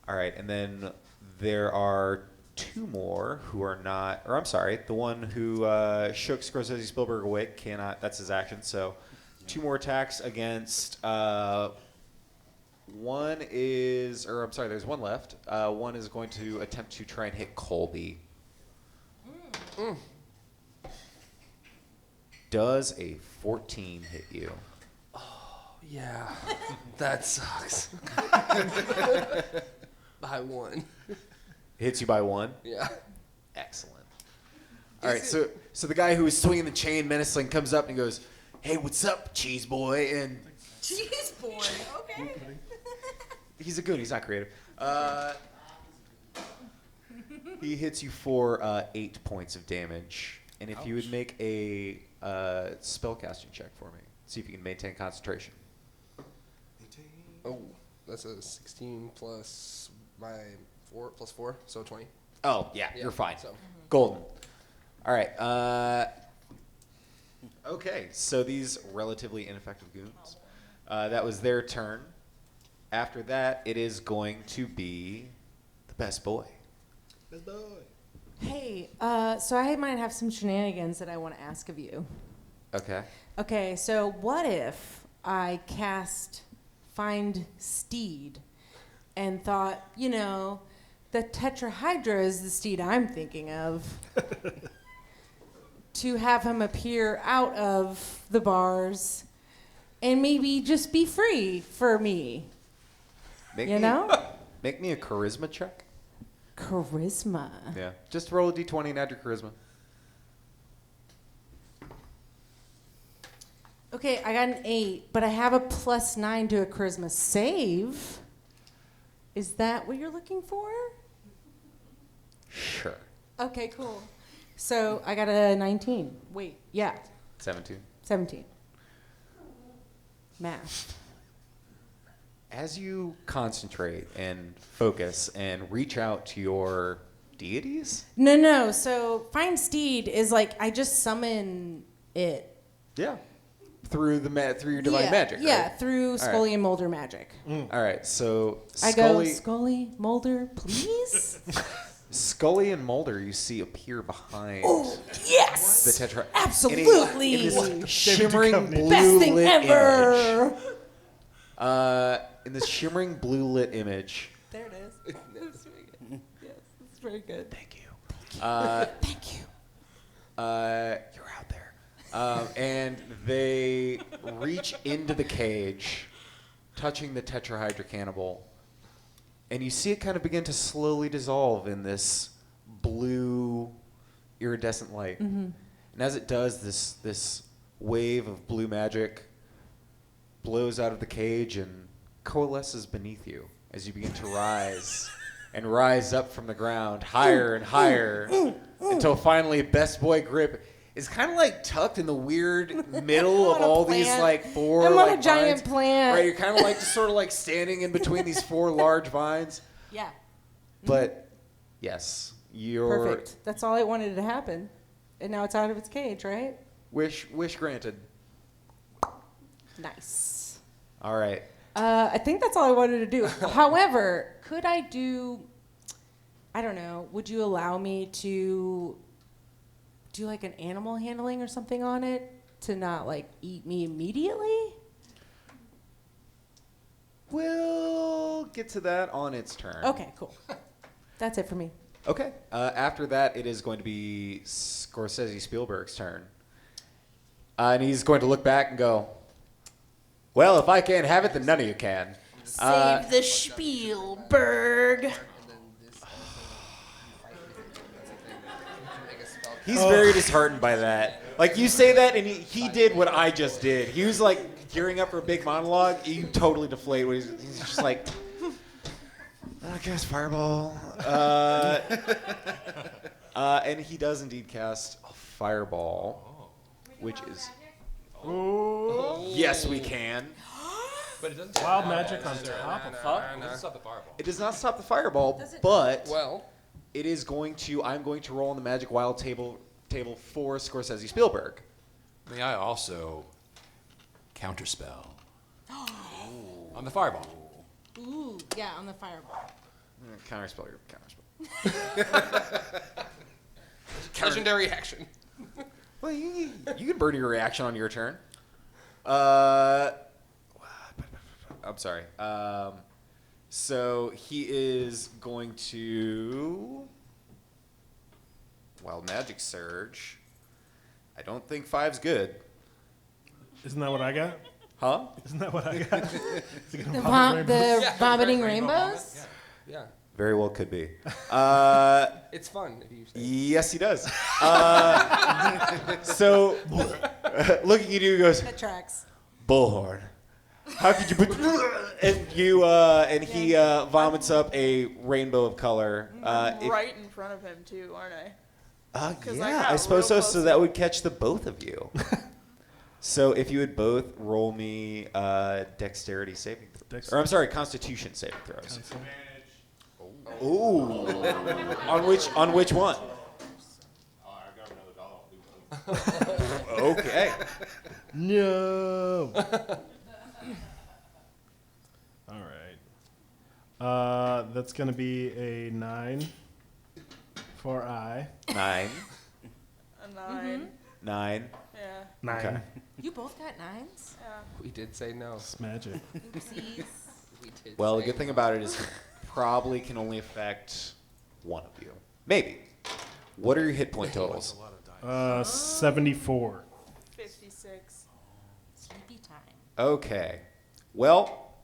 All right, and then there are 2 more who are not, or I'm sorry, the one who shook Scorsese Spielberg awake cannot, that's his action. So 2 more attacks against, one is, or I'm sorry, there's one left. One is going to attempt to try and hit Colby. Does a 14 hit you? Yeah, that sucks. By 1. Hits you by 1? Yeah. Excellent. All right, so the guy who is swinging the chain menacing comes up and goes, "Hey, what's up, cheese boy?" And Cheese boy. Okay. he's a goon. He's not creative. He hits you for 8 points of damage. And if you would make a spellcasting check for me, see if you can maintain concentration. Oh, that's a 16 plus my 4 plus 4, so 20. Oh, yeah, you're fine. So. Golden. All right. Okay, so these relatively ineffective goons. That was their turn. After that, it is going to be the best boy. Hey, so I might have some shenanigans that I want to ask of you. Okay. Okay, so what if I cast Find Steed and thought, you know, the Tetra Hydra is the steed I'm thinking of, to have him appear out of the bars and maybe just be free for me. Make me a charisma check. Charisma. Yeah. Just roll a d20 and add your charisma. Okay, I got an 8, but I have a +9 to a charisma save. Is that what you're looking for? Sure. Okay, cool. So I got a 19. Wait, yeah. 17. 17. Math. As you concentrate and focus and reach out to your deities? No. So Find Steed is like I just summon it. Yeah. Through your divine magic, right? Yeah, through Scully right. and Mulder magic. All right, so I go, Scully, Mulder, please? Scully and Mulder you see appear behind Yes! the Tetra. Absolutely! In this shimmering blue Best thing lit ever! image. In this shimmering blue lit image. There it is. That's very good. Yes, it's very good. Thank you. Thank you. You're out there. And they reach into the cage, touching the Tetra Hydra Cannibal, and you see it kind of begin to slowly dissolve in this blue iridescent light. Mm-hmm. And as it does, this wave of blue magic blows out of the cage and coalesces beneath you as you begin to rise and rise up from the ground higher and higher until finally Best Boy Grip is kind of like tucked in the weird middle of all these like 4 I'm on like a giant vines. plant. Right, you're kind of like just sort of like standing in between these 4 large vines. Yeah. But yes, your Perfect. That's all I wanted to happen. And now it's out of its cage, right? wish granted. Nice. All right. I think that's all I wanted to do. However, could I do, I don't know, would you allow me to do like an animal handling or something on it to not like eat me immediately? We'll get to that on its turn. Okay, cool. That's it for me. Okay. After that, it is going to be Scorsese Spielberg's turn. And he's going to look back and go, well, if I can't have it, then none of you can. Save the Spielberg. He's very disheartened by that. Like, you say that, and he did what I just did. He was, like, gearing up for a big monologue. You totally deflate. He's just like, want to cast Fireball. And he does indeed cast a Fireball, which is... Yes, we can. But it doesn't Wild magic on top of It doesn't stop the fireball. It does not stop the Fireball, but Well, it is going to... I'm going to roll on the Magic Wild table for Scorsese Spielberg. May I also counterspell on the fireball? Ooh, yeah, on the fireball. Counterspell your counterspell. legendary action. Well, you can burn your reaction on your turn. I'm sorry. So he is going to Wild Magic Surge. I don't think 5's good. Isn't that what I got? Huh? Isn't that what I got? The vomiting rainbows? Yeah, Very well could be. it's fun if you say. Yes, he does. So, looking at you, he goes, That tracks. Bullhorn. How could you put... And he vomits up a rainbow of color. Right in front of him too, aren't I? 'Cause I got I suppose so. real So close that to- would catch the both of you. So if you would both roll me dexterity saving throws. Or I'm sorry, constitution saving throws. Ooh. On which one? Okay. No. All right. That's gonna be a 9 for I. 9. A 9. 9. Yeah. 9. Okay. You both got 9s? Yeah. We did say no. It's magic. Oopsies. We did. Well, the say good thing no. about it is it probably can only affect one of you. Maybe. What are your hit point totals? 74. 56. Sleepy time. Okay. Well,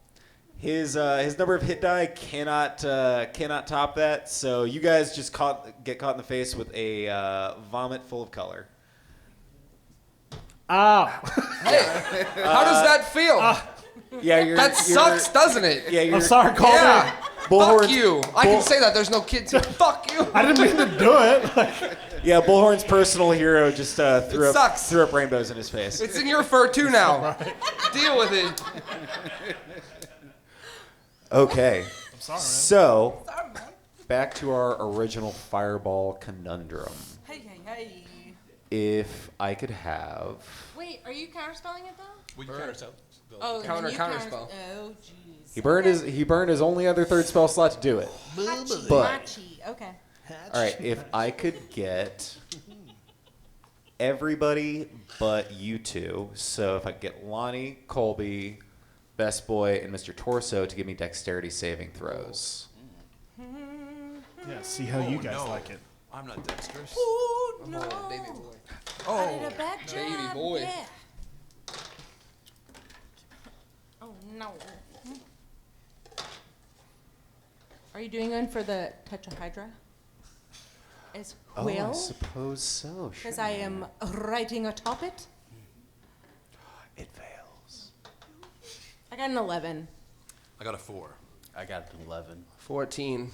his number of hit die cannot top that. So you guys just get caught in the face with a vomit full of color. Ow. How does that feel? Yeah, That sucks, doesn't it? Yeah, you're. I'm sorry, Colter. Yeah. Bullhorn. Fuck you. I can say that. There's no kids here. Fuck you. I didn't mean to do it. Yeah, Bullhorn's personal hero just threw sucks. up rainbows in his face. It's in your fur too now. Deal with it. Okay. I'm sorry, man. So, back to our original fireball conundrum. Hey, hey, hey. If I could have... Wait, are you counterspelling it though? We can counterspell. Oh, Counter- then you counterspell. Oh, jeez. He burned his only other third spell slot to do it. Hachi. But- Hachi. Okay. All right, if I could get everybody but you two, so if I could get Lonnie, Colby, Best Boy, and Mr. Torso to give me dexterity saving throws. Yeah, see how you guys like it. I'm not dexterous. Oh, no. Oh, baby boy. I did a bad job. Baby boy. Yeah. Oh, no. Are you doing one for the Tetra Hydra? As Oh, I well? suppose so. Because sure. I am writing atop it. It fails. I got an 11. I got a 4. I got an 11. 14.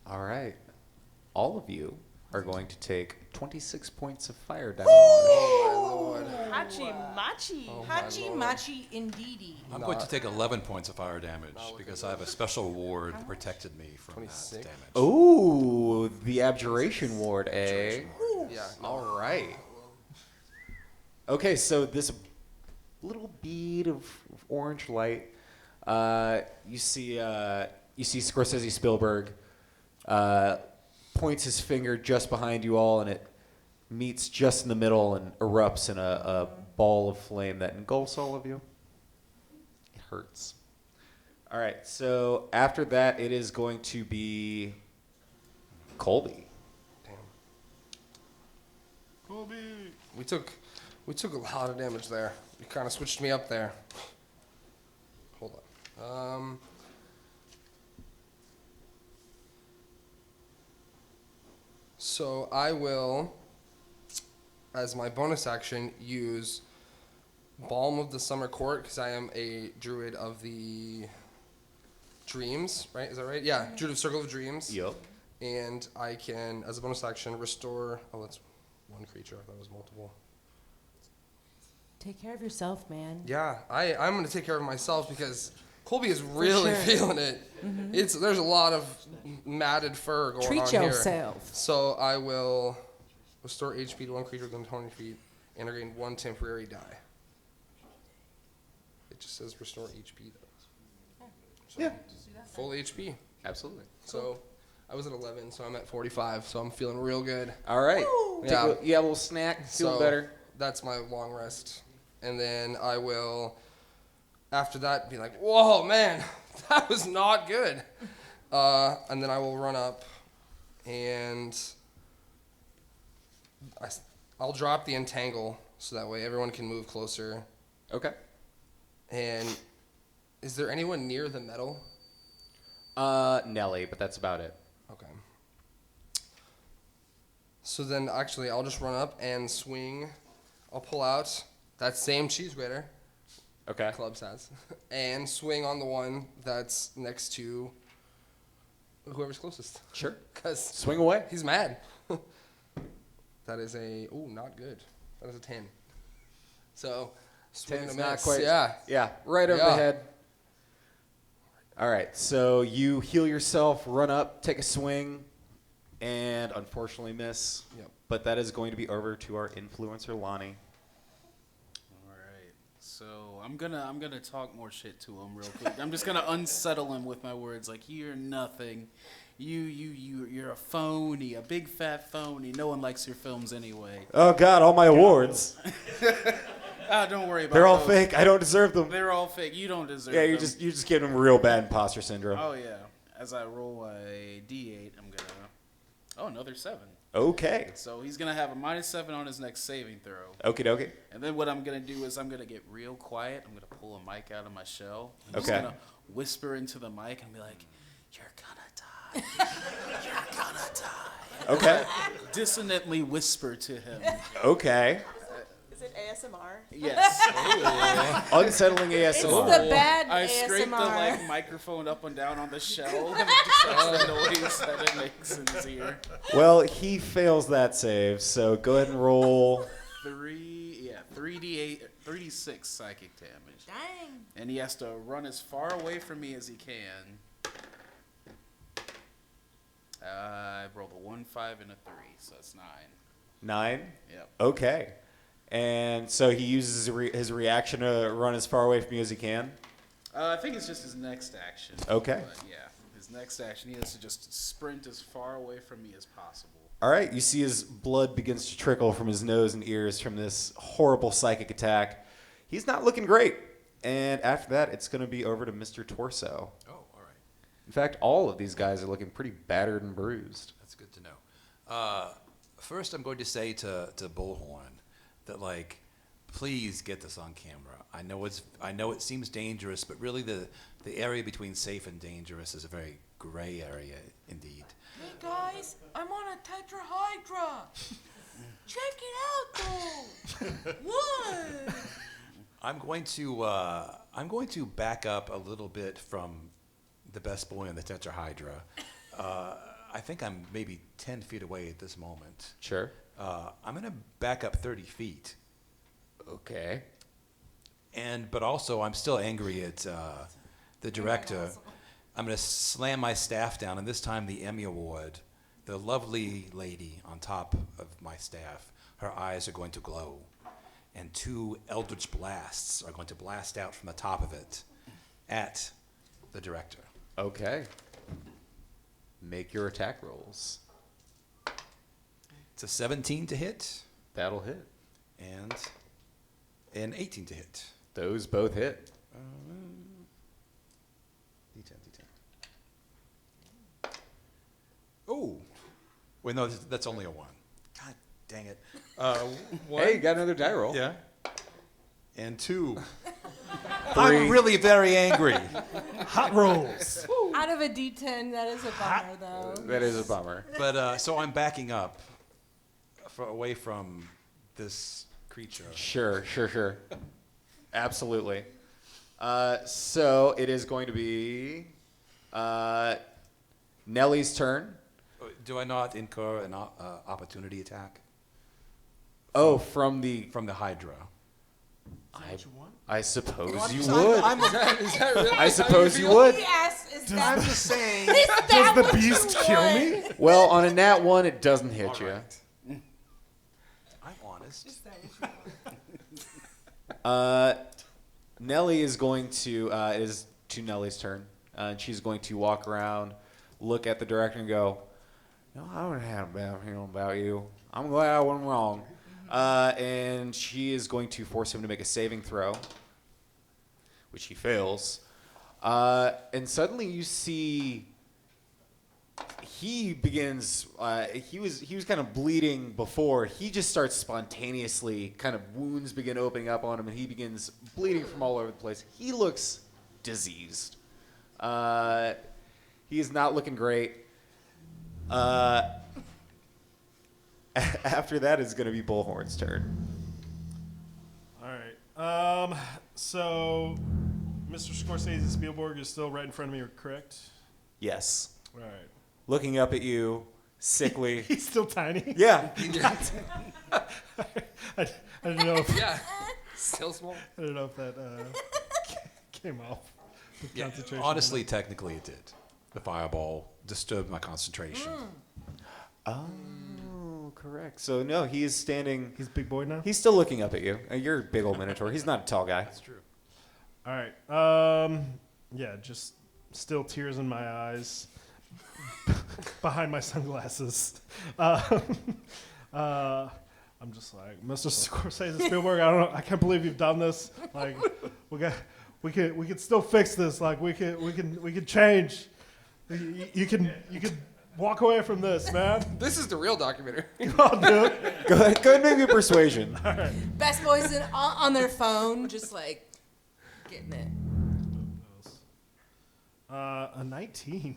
All right. All of you are going to take 26 points of fire damage. Oh, my lord. Hachi Machi. Oh, my Hachi lord. Machi indeedy. I'm going to take 11 points of fire damage because I have a special ward that protected me from 26. that damage. Ooh, the abjuration ward, eh? Yeah. All right. Okay, so this little bead of orange light, you see Scorsese Spielberg points his finger just behind you all, and it meets just in the middle and erupts in a ball of flame that engulfs all of you. It hurts. All right, so after that, it is going to be Colby. We took a lot of damage there. You kind of switched me up there. Hold on. So I will, as my bonus action, use Balm of the Summer Court because I am a druid of the Dreams, right? Is that right? Yeah, Druid of Circle of Dreams. Yup. And I can, as a bonus action, restore. Oh, that's one creature. I thought it was multiple. Take care of yourself, man. Yeah, I'm going to take care of myself because Colby is really sure. feeling it. There's a lot of matted fur going Treat on here. yourself. So I will restore HP to one creature within 20 feet and I gain one temporary die. It just says restore HP though. So full HP. Absolutely. So I was at 11, so I'm at 45, so I'm feeling real good. All right. Yeah. You have a little snack. Feeling better. That's my long rest. And then I will, after that, be like, whoa, man, that was not good. And then I will run up and I'll drop the entangle so that way everyone can move closer. Okay. And is there anyone near the metal? Nelly, but that's about it. Okay. So then actually I'll just run up and swing. I'll pull out that same cheese grater Okay. Clubs has and swing on the one that's next to whoever's closest. Sure. Because Swing away. he's mad. That is not good. That is a 10. So, swing 10's and not miss. quite. Yeah. Yeah, right over Yeah. the head. All right, so you heal yourself, run up, take a swing, and unfortunately miss. Yep. But that is going to be over to our influencer, Lonnie. All right. So I'm gonna talk more shit to him real quick. I'm just gonna unsettle him with my words like you're nothing. You're a phony, a big fat phony. No one likes your films anyway. Oh God, all my awards. Don't worry about They're all those. fake. I don't deserve them. They're all fake. You don't deserve Yeah, them. you're just giving them real bad imposter syndrome. Oh yeah. As I roll a D8, I'm gonna. Oh, another 7. Okay. So he's gonna have a -7 on his next saving throw. Okie dokie. And then what I'm gonna do is I'm gonna get real quiet. I'm gonna pull a mic out of my shell. I'm just Okay. gonna whisper into the mic and be like, "You're gonna die. You're gonna die." Okay. Dissonantly whisper to him. Okay. Is it ASMR? Yes. Unsettling It's ASMR. the bad I scrape the ASMR. microphone up and down on the shell and just the noise that it makes in his ear. Well, he fails that save, so go ahead and roll. 3d8, 3d6 psychic damage. Dang. And he has to run as far away from me as he can. I rolled a 1, 5, and a 3, so it's 9. 9? Yep. Okay. And so he uses his reaction to run as far away from you as he can? I think it's just his next action. Okay. But yeah, his next action, he has to just sprint as far away from me as possible. All right, you see his blood begins to trickle from his nose and ears from this horrible psychic attack. He's not looking great. And after that, it's going to be over to Mr. Torso. Oh, all right. In fact, all of these guys are looking pretty battered and bruised. That's good to know. First, I'm going to say to Bullhorn that, like, please get this on camera. I know it seems dangerous, but really the area between safe and dangerous is a very gray area indeed. Hey guys, I'm on a Tetra Hydra. Check it out though. What? I'm going to back up a little bit from the best boy on the Tetra Hydra. I think I'm maybe 10 feet away at this moment. Sure. I'm going to back up 30 feet. Okay. But also, I'm still angry at the director. I'm going to slam my staff down, and this time the Emmy Award, the lovely lady on top of my staff, her eyes are going to glow, and 2 eldritch blasts are going to blast out from the top of it at the director. Okay. Make your attack rolls. It's a 17 to hit, That'll hit. and an 18 to hit. Those both hit. D10. Oh, wait, no, that's only a 1. God dang it. 1. Hey, you got another die roll. Yeah. And 2. I'm really very angry. Hot rolls. Out of a D10, that is a bummer though. That is a bummer. But so I'm backing up away from this creature. Sure. Absolutely. So it is going to be Nelly's turn. Do I not incur an opportunity attack Oh, from the Hydra? I suppose you Is would. Is that really I suppose you would. Yes, is that, I'm just saying. is Does that the what beast you kill want? me? Well, on a nat 1, it doesn't hit you. Alright. I'm honest. Is that what you want? Nelly is going to it is to Nelly's turn, and she's going to walk around, look at the director, and go, "No, I don't have a bad feeling about you. I'm glad I wasn't wrong." And she is going to force him to make a saving throw, which he fails. And suddenly you see he begins. He was kind of bleeding before. He just starts spontaneously. Kind of wounds begin opening up on him, and he begins bleeding from all over the place. He looks diseased. He is not looking great. After that is going to be Bullhorn's turn. All right. So, Mr. Scorsese Spielberg is still right in front of me, correct? Yes. All right. Looking up at you, sickly. He's still tiny. Yeah. I didn't know if Yeah. Still small. I don't know if that came off with Yeah, concentration. honestly, technically it did. The fireball disturbed my concentration. Oh, correct. So, no, he is standing. He's a big boy now. He's still looking up at you. You're a big old minotaur. He's not a tall guy. That's true. All right. Yeah, just still tears in my eyes behind my sunglasses. I'm just like, Mr. Scorsese Spielberg, I can't believe you've done this. Like, we could still fix this. Like, we can change. You can walk away from this, man. This is the real documentary. Come on, dude. Go ahead and make me persuasion. Best boys on their phone, just like getting it. A 19.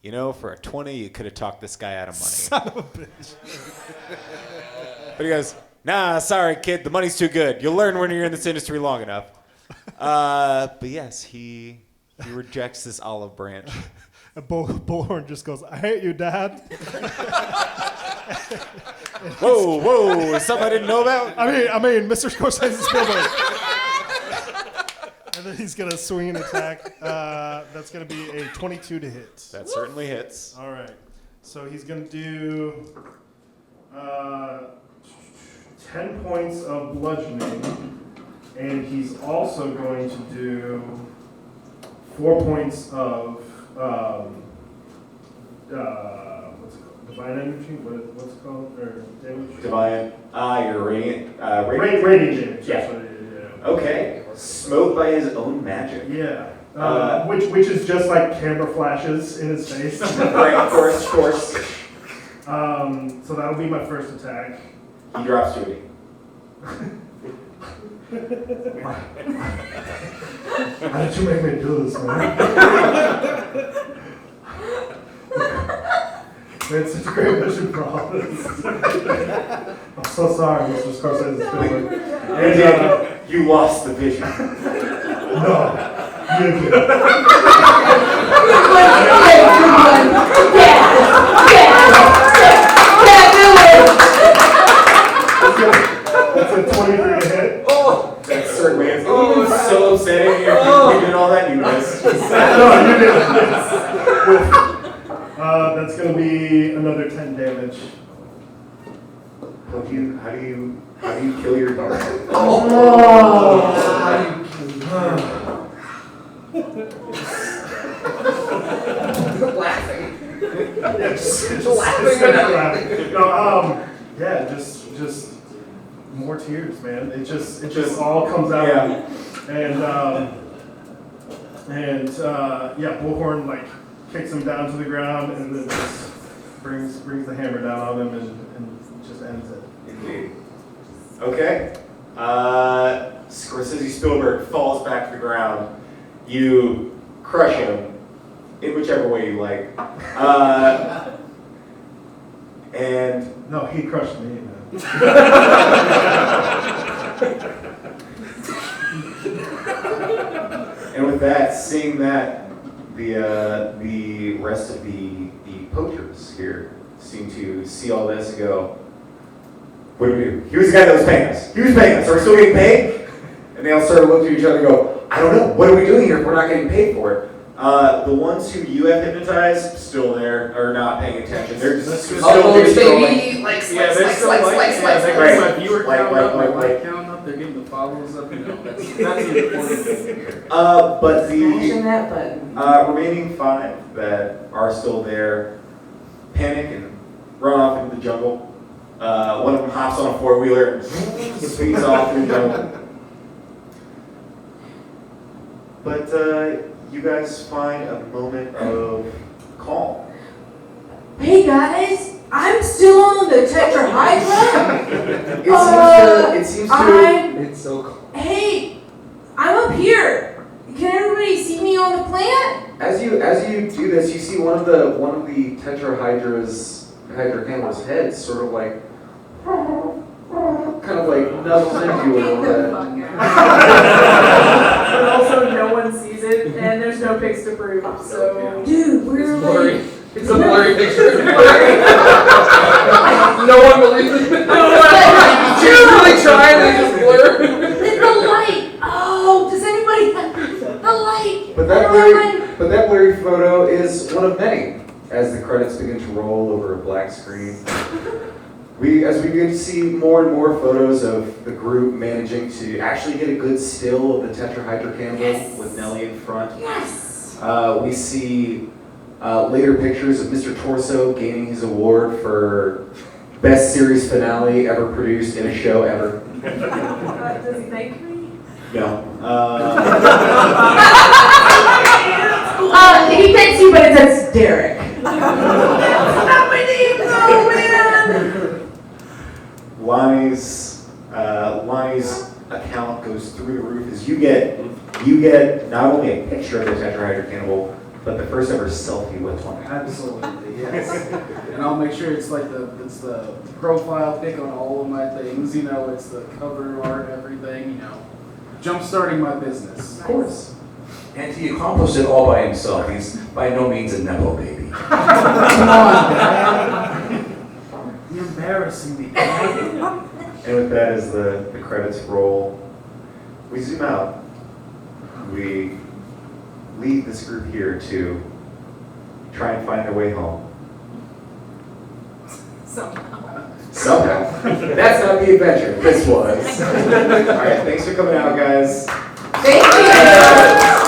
You know, for a 20, you could have talked this guy out of money. Son of a bitch. But he goes, "Nah, sorry, kid. The money's too good. You'll learn when you're in this industry long enough." But yes, he rejects this olive branch. And Bullhorn just goes, "I hate you, Dad." Whoa, something I didn't know about? I mean, Mr. Scorsese Spielberg. And then he's going to swing an attack. That's going to be a 22 to hit. That certainly hits. All right. So he's going to do 10 points of bludgeoning. And he's also going to do 4 points of, what's it called? Divine energy? What's it called? Or damage? Divine. You're radiant. Radiant damage. Yeah. That's what it is, yeah. Okay. Smote by his own magic. Yeah. Which is just like camera flashes in his face. Right, of course. So that'll be my first attack. He drops to it. How did you make me do this, man? It's such a great mission for all this. I'm so sorry, Mr. Scorsese Spielberg. And You lost the vision. no, you did. That's a 23 to hit. That's certainly it. Oh, it's so upsetting. You did all that, you missed. No, you did. That's going to be another 10 damage. How do you kill your dog? Laughing. Yeah, just more tears, man. It just all comes out. Yeah. And Bullhorn like kicks him down to the ground and then just brings the hammer down on him and just ends it. Indeed. Okay. Scorsese Spielberg falls back to the ground. You crush him in whichever way you like. And No, he crushed me, man. with that, seeing that, the rest of the poachers here seem to see all this and go, what do we do? He was the guy that was paying us. He was paying us. Are we still getting paid? And they all sort of look at each other and go, I don't know. What are we doing here if we're not getting paid for it? The ones who you have hypnotized, still there, are not paying attention. They're just still doing baby. like, Yeah, they're still like, right. my viewer count up, my like. like count up, they're getting the follows up, you know, that's the important thing here. But Smashing that button. the remaining 5 that are still there panic and run off into the jungle. One of them hops on a 4-wheeler and speeds off through the jungle. But you guys find a moment of calm. Hey guys, I'm still on the Tetra Hydra. It seems to. It's so cool. Hey, I'm up here. Can everybody see me on the plant? As you do this, you see one of the Tetra Hydra Cannibalis heads sort of like kind of like nuzzles into you a little bit. But also no one sees it, and there's no pics to prove, so... Dude, we're like... It's a blurry picture. No one believes it. She's really trying to just blur. The light! Oh, does anybody have the light? But that blurry photo is one of many. As the credits begin to roll over a black screen, as we get to see more and more photos of the group managing to actually get a good still of the Tetra Hydra Cannibalis with Nelly in front. Yes! We see later pictures of Mr. Torso gaining his award for best series finale ever produced in a show ever. Does he thank me? No. He thanks you, but it says Derek. That's not my name, though, man! Lonnie's account goes through the roof as you get not only a picture of the Tetra Hydra Cannibal, but the first ever selfie with one. Absolutely, yes. And I'll make sure it's like it's the profile pic on all of my things, you know, it's the cover art, everything, you know. Jump-starting my business. Of course. And he accomplished it all by himself. He's by no means a Nepo baby. Come on, Dad. You're embarrassing me, Dad. And with that, as the credits roll, we zoom out. We leave this group here to try and find their way home. Somehow. That's not the adventure. This was. All right, thanks for coming out, guys. Thank you!